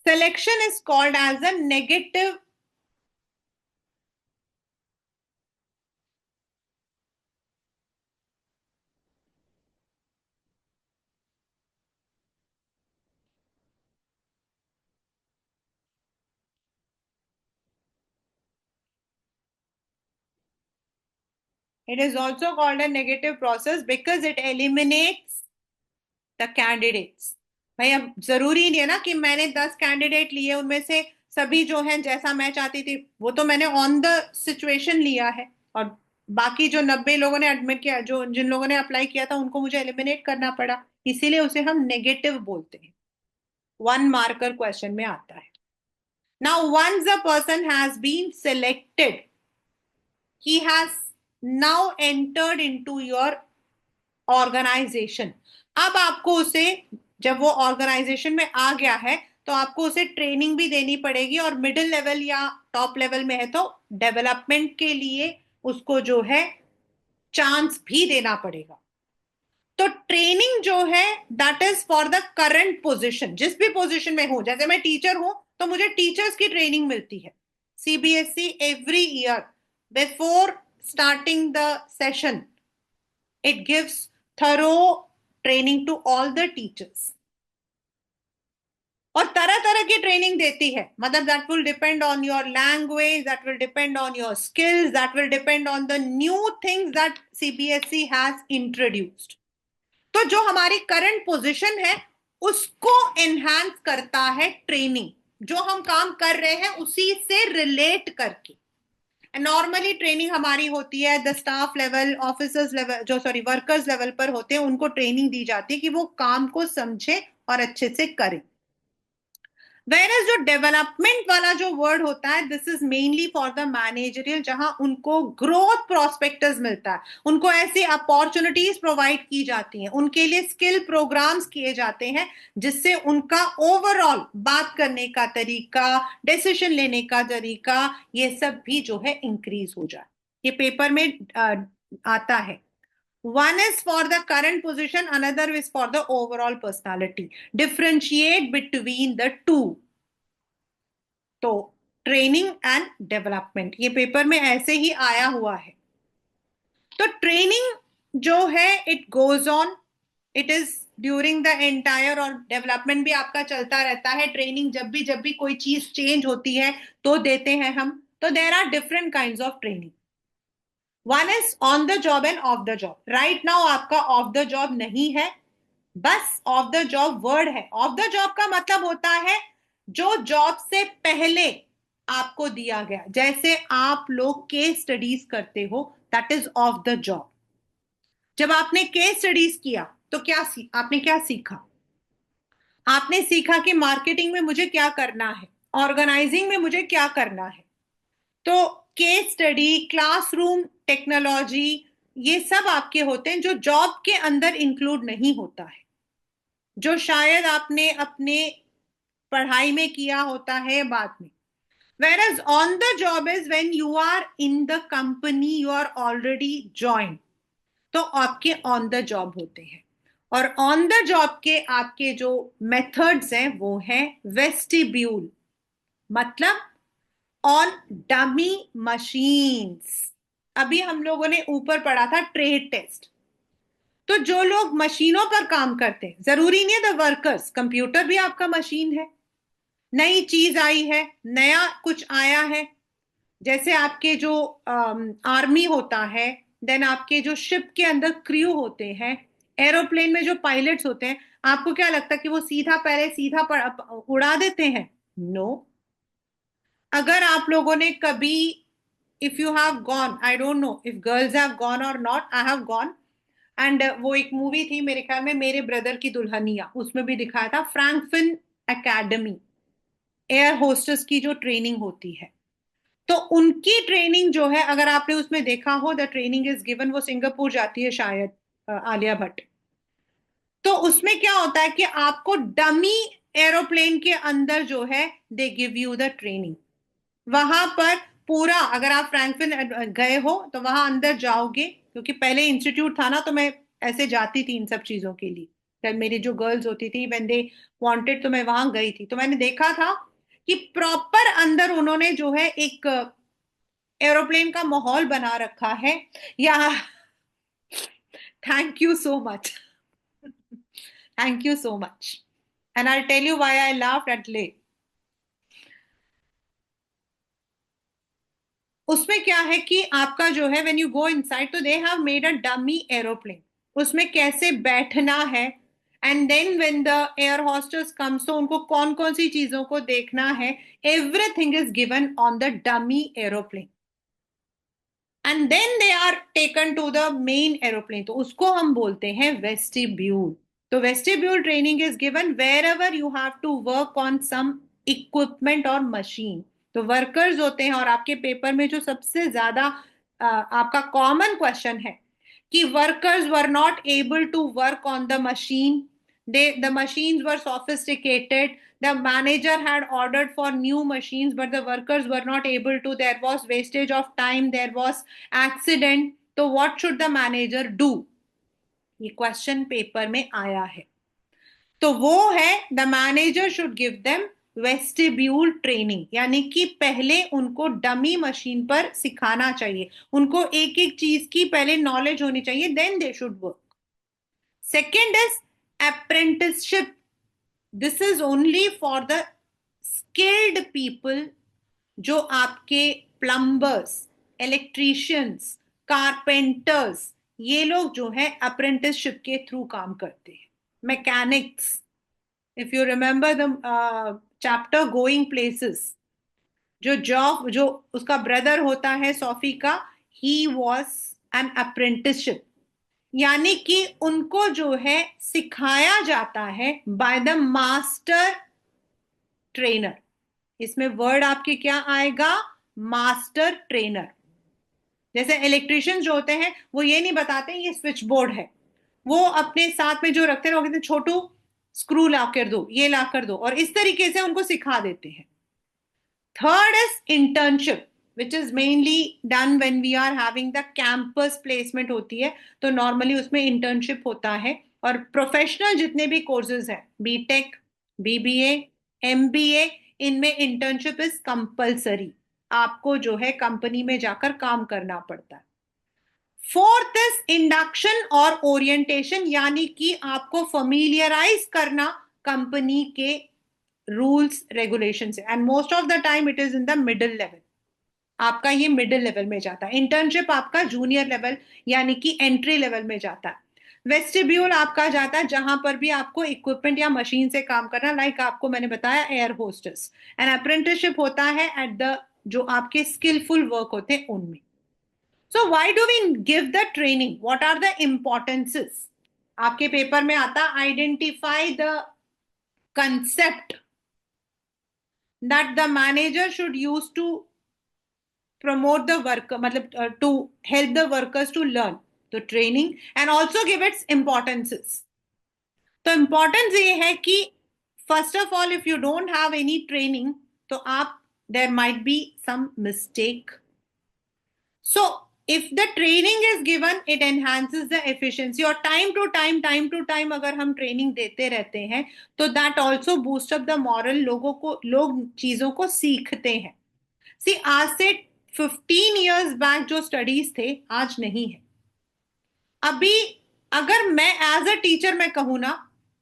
selection is called as a negative It is also called a negative process because it eliminates the candidates. भाई अब जरूरी नहीं है ना कि मैंने 10 कैंडिडेट लिए, उनमें से सभी जो हैं जैसा मैं चाहती थी, वो तो मैंने ऑन द सिचुएशन लिया है, और बाकी जो 90 लोगों ने एडमिट किया, जो जिन लोगों ने अप्लाई किया था, उनको मुझे एलिमिनेट करना पड़ा, इसीलिए उसे हम नेगेटिव बोलते हैं। 1 मार्कर क्वेश्चन में आता है। Now once the person has been selected, he has now entered into your organization। अब आपको उसे, जब वो ऑर्गेनाइजेशन में आ गया है, तो आपको उसे ट्रेनिंग भी देनी पड़ेगी, और मिडिल लेवल या टॉप लेवल में है तो डेवलपमेंट के लिए उसको जो है चांस भी देना पड़ेगा। तो ट्रेनिंग जो है that is for the current position, जिस भी पोजीशन में हूं, जैसे मैं टीचर हूं तो मुझे टीचर्स की ट्रेनिंग मिलती है। CBSE every year before starting the session it gives thorough training to all the teachers, और तरह तरह की ट्रेनिंग देती है। मतलब that will depend on your language, that will depend on your skills, that will depend on the new things that CBSE has introduced. तो जो हमारी करंट पोजीशन है उसको एनहांस करता है ट्रेनिंग, जो हम काम कर रहे हैं उसी से रिलेट करके। नॉर्मली ट्रेनिंग हमारी होती है the staff level, officers level, जो सॉरी वर्कर्स लेवल पर होते हैं, उनको ट्रेनिंग दी जाती है कि वो काम को समझे और अच्छे से करें। Whereas जो डेवलपमेंट वाला जो वर्ड होता है, this is mainly for the managerial, जहां उनको ग्रोथ प्रोस्पेक्टस मिलता है, उनको ऐसी अपॉर्चुनिटीज प्रोवाइड की जाती हैं, उनके लिए स्किल प्रोग्राम्स किए जाते हैं, जिससे उनका ओवरऑल बात करने का तरीका, डिसीजन लेने का तरीका, ये सब भी जो है इंक्रीज हो जाए। ये पेपर में आता है। One is for the current position, another is for the overall personality. Differentiate between the two. तो ट्रेनिंग एंड डेवलपमेंट ये पेपर में ऐसे ही आया हुआ है। तो ट्रेनिंग जो है it goes on, it is during the entire, और डेवलपमेंट भी आपका चलता रहता है। ट्रेनिंग जब भी कोई चीज चेंज होती है तो देते हैं हम। तो there are different kind of training. One is on the job and off the job. Right now आपका ऑफ द जॉब नहीं है, बस ऑफ द जॉब वर्ड है। ऑफ द जॉब का मतलब होता है जो जॉब से पहले आपको दिया गया, जैसे आप लोग केस स्टडीज करते हो, that is of the job. जब आपने केस स्टडीज किया तो आपने क्या सीखा? आपने सीखा कि मार्केटिंग में मुझे क्या करना है, ऑर्गेनाइजिंग में मुझे क्या करना है। तो केस स्टडी, क्लासरूम टेक्नोलॉजी, ये सब आपके होते हैं जो जॉब के अंदर इंक्लूड नहीं होता है, जो शायद आपने अपने पढ़ाई में किया होता है बाद में। Whereas on the job is when you are in the company, you are already joined, तो आपके ऑन द जॉब होते हैं। और ऑन द जॉब के आपके जो मेथड्स हैं वो हैं वेस्टिब्यूल, मतलब ऑन डमी मशीन्स। अभी हम लोगों ने ऊपर पढ़ा था ट्रेड टेस्ट। तो जो लोग मशीनों पर काम करते हैं, जरूरी नहीं है द वर्कर्स, कंप्यूटर भी आपका मशीन है। नई चीज आई है, नया कुछ आया है, जैसे आपके जो आर्मी होता है, देन आपके जो शिप के अंदर क्रू होते हैं, एरोप्लेन में जो पायलट्स होते हैं, आपको क्या लगता है कि वो सीधा उड़ा देते हैं? नो। अगर आप लोगों ने कभी, if you have gone, I don't know if girls have gone or not, I have gone, and वो एक मूवी थी मेरे ख्याल में, मेरे ब्रदर की दुल्हनिया, उसमें भी दिखाया था फ्रैंकफिन एकेडमी, एयर होस्टेस की जो ट्रेनिंग होती है। तो उनकी ट्रेनिंग जो है, अगर आपने उसमें देखा हो, द ट्रेनिंग इज गिवन, वो सिंगापुर जाती है शायद, आलिया भट्ट। तो उसमें क्या होता है कि आपको डमी एरोप्लेन के अंदर जो है they give you the training. वहां पर पूरा, अगर आप फ्रैंकफिन गए हो तो वहां अंदर जाओगे, क्योंकि पहले इंस्टीट्यूट था ना, तो मैं ऐसे जाती थी इन सब चीजों के लिए। जब मेरी जो गर्ल्स होती थी, व्हेन दे वांटेड, तो मैं वहां गई थी, तो मैंने देखा था कि प्रॉपर अंदर उन्होंने जो है एक एरोप्लेन का माहौल बना रखा है। या thank you so much, thank you so much, and I tell you why I laughed at ले। उसमें क्या है कि आपका जो है व्हेन यू गो इनसाइड, तो they have made a dummy aeroplane, उसमें कैसे बैठना है, and then when the air hostess comes तो उनको कौन कौन सी चीजों को देखना है, everything is given on the dummy aeroplane, and then they are taken to the main aeroplane, तो उसको हम बोलते हैं वेस्टिब्यूल। तो vestibule training is given wherever you have to work on some equipment और मशीन। तो वर्कर्स होते हैं, और आपके पेपर में जो सबसे ज्यादा आपका कॉमन क्वेश्चन है कि workers were not able to work on the machine, they the machines were sophisticated, the manager had ordered for new machines but the workers were not able to, there was wastage of time, there was accident, तो what should the manager do, ये क्वेश्चन पेपर में आया है। तो वो है the manager should give them vestibule training, यानी कि पहले उनको डमी मशीन पर सिखाना चाहिए, उनको एक एक चीज की पहले नॉलेज होनी चाहिए, then they should work. Second is apprenticeship, this is only for the skilled people, जो आपके प्लम्बर्स, इलेक्ट्रीशियंस, कारपेंटर्स, ये लोग जो है अप्रेंटिसशिप के थ्रू काम करते हैं। Mechanics, if you remember the chapter going places, जो जॉब जो उसका ब्रदर होता है सोफी का, ही वॉज एन अप्रेंटिसशिप, यानी कि उनको जो है सिखाया जाता है बाय द मास्टर ट्रेनर। इसमें वर्ड आपके क्या आएगा, मास्टर ट्रेनर। जैसे इलेक्ट्रिशियंस जो होते हैं वो ये नहीं बताते ये स्विच बोर्ड है, वो अपने साथ में जो रखते हैं वो कहते हैं छोटू स्क्रू ला कर दो, ये ला कर दो, और इस तरीके से उनको सिखा देते हैं। Third is internship, which is mainly done when we are having the campus placement होती है, तो नॉर्मली उसमें इंटर्नशिप होता है। और प्रोफेशनल जितने भी कोर्सेज हैं, बीटेक, बीबीए, एमबीए, इनमें इंटर्नशिप इज कंपलसरी, आपको जो है कंपनी में जाकर काम करना पड़ता है। फोर्थ इज इंडक्शन और ओरिएंटेशन, यानी कि आपको फमिलियराइज करना कंपनी के रूल्स रेगुलेशन से, and most of the time it is in the middle level, आपका ये मिडिल लेवल में जाता है। इंटर्नशिप आपका जूनियर लेवल यानी कि एंट्री लेवल में जाता है। वेस्टिब्यूल आपका जाता है जहां पर भी आपको इक्विपमेंट या मशीन से काम करना, लाइक आपको मैंने बताया एयर होस्टेस। एंड अप्रेंटिसशिप होता है एट द जो आपके स्किलफुल वर्क होते हैं उनमें। So why do we give the training, what are the importances, आपके पेपर में आता identify the concept that the manager should use to promote the worker, मतलब to help the workers to learn the training and also give its importances। तो इम्पोर्टेंस ये है कि first of all if you don't have any training तो आप there might be some mistake, so if the training is given it enhances the efficiency, और टाइम टू टाइम अगर हम ट्रेनिंग देते रहते हैं तो that also boost up the moral, लोगों को, लोग चीजों को सीखते हैं। सी आज से 15 years बैक जो स्टडीज थे आज नहीं है। अभी अगर मैं एज अ टीचर मैं कहूँ ना,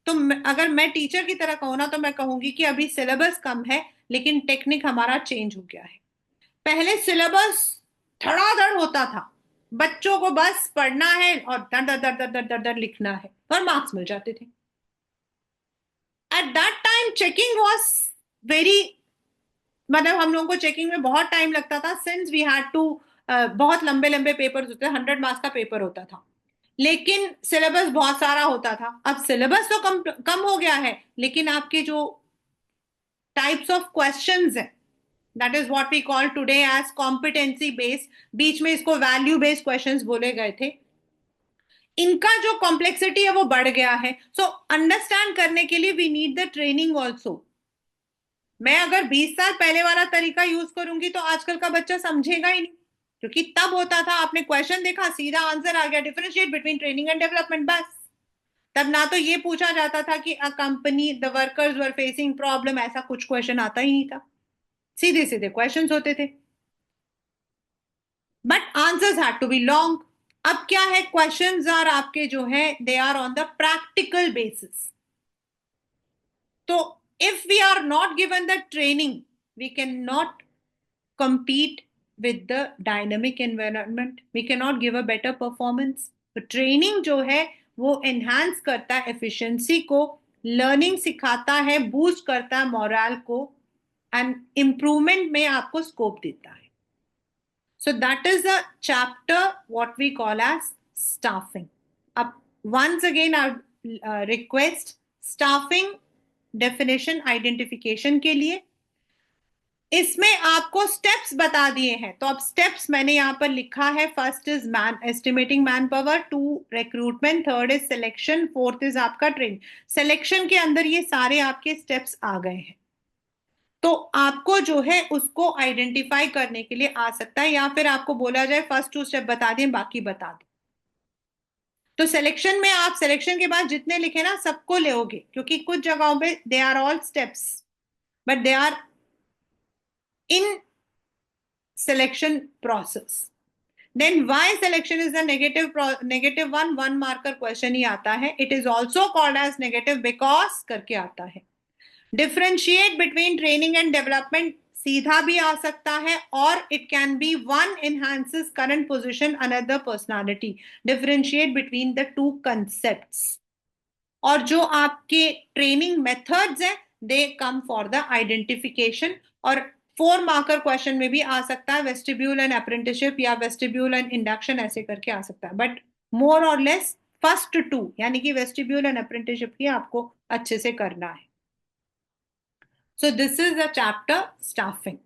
तो अगर मैं टीचर की तरह कहूँ ना तो मैं कहूंगी कि अभी सिलेबस कम है लेकिन टेक्निक हमारा चेंज हो गया है। पहले सिलेबस धड़ाधड़ होता था, बच्चों को बस पढ़ना है और दर दर दर दर दर दर दर लिखना है और मार्क्स मिल जाते थे। At that time checking was very, मतलब हम लोगों को चेकिंग में बहुत टाइम लगता था, सिंस वी हैड टू, बहुत लंबे लंबे पेपर होते थे, 100 मार्क्स का पेपर होता था, लेकिन सिलेबस बहुत सारा होता था। अब सिलेबस तो कम कम हो गया है लेकिन आपके जो टाइप्स ऑफ क्वेश्चंस हैं, that is what we call today as competency based, बीच में इसको वैल्यू बेस्ड क्वेश्चंस बोले गए थे, इनका जो कॉम्प्लेक्सिटी है वो बढ़ गया है। सो अंडरस्टैंड करने के लिए we need the training also. मैं अगर 20 साल पहले वाला तरीका यूज करूंगी तो आजकल का बच्चा समझेगा ही नहीं, क्योंकि तब होता था आपने क्वेश्चन देखा सीधा आंसर आ गया, differentiate between training and development, बस। तब ना तो ये पूछा जाता था कि a company the workers were facing problem, ऐसा कुछ क्वेश्चन आता ही नहीं था, सीधे सीधे क्वेश्चंस होते थे, but answers had to be long. अब क्या है, क्वेश्चंस आर आपके जो है they are on the practical basis. तो if we are not given the training we can not compete with the dynamic environment. We cannot give a better performance. तो ट्रेनिंग जो है वो एनहांस करता है एफिशिएंसी को, लर्निंग सिखाता है, बूस्ट करता है मोरल को, एंड इम्प्रूवमेंट में आपको स्कोप देता है. So that is the chapter what we call as staffing. Up once again I request staffing definition identification के लिए इसमें आपको स्टेप्स बता दिए हैं. तो अब स्टेप्स मैंने यहां पर लिखा है. First is man estimating man power, 2 recruitment, 3rd is selection, 4th is आपका ट्रेनिंग. सिलेक्शन के अंदर ये सारे आपके स्टेप्स आ गए हैं. तो आपको जो है उसको आइडेंटिफाई करने के लिए आ सकता है, या फिर आपको बोला जाए फर्स्ट 2 स्टेप बता दें बाकी बता दें. तो सिलेक्शन में आप सिलेक्शन के बाद जितने लिखे ना सबको लोगे, क्योंकि कुछ जगहों पे they are all steps but they are in selection process. Then why selection is the negative one marker question ही आता है. It is also called as negative because करके आता है. Differentiate between training and development सीधा भी आ सकता है, और it can be one enhances current position another personality. Differentiate between the 2 concepts. और जो आपके ट्रेनिंग मेथड्स हैं दे कम फॉर द आइडेंटिफिकेशन. और 4 मार्कर क्वेश्चन में भी आ सकता है वेस्टिब्यूल एंड अप्रेंटिसशिप या वेस्टिब्यूल एंड इंडक्शन, ऐसे करके आ सकता है. बट मोर और लेस फर्स्ट 2 यानी कि वेस्टिब्यूल एंड अप्रेंटिसशिप की आपको अच्छे से करना है. So this is the chapter staffing.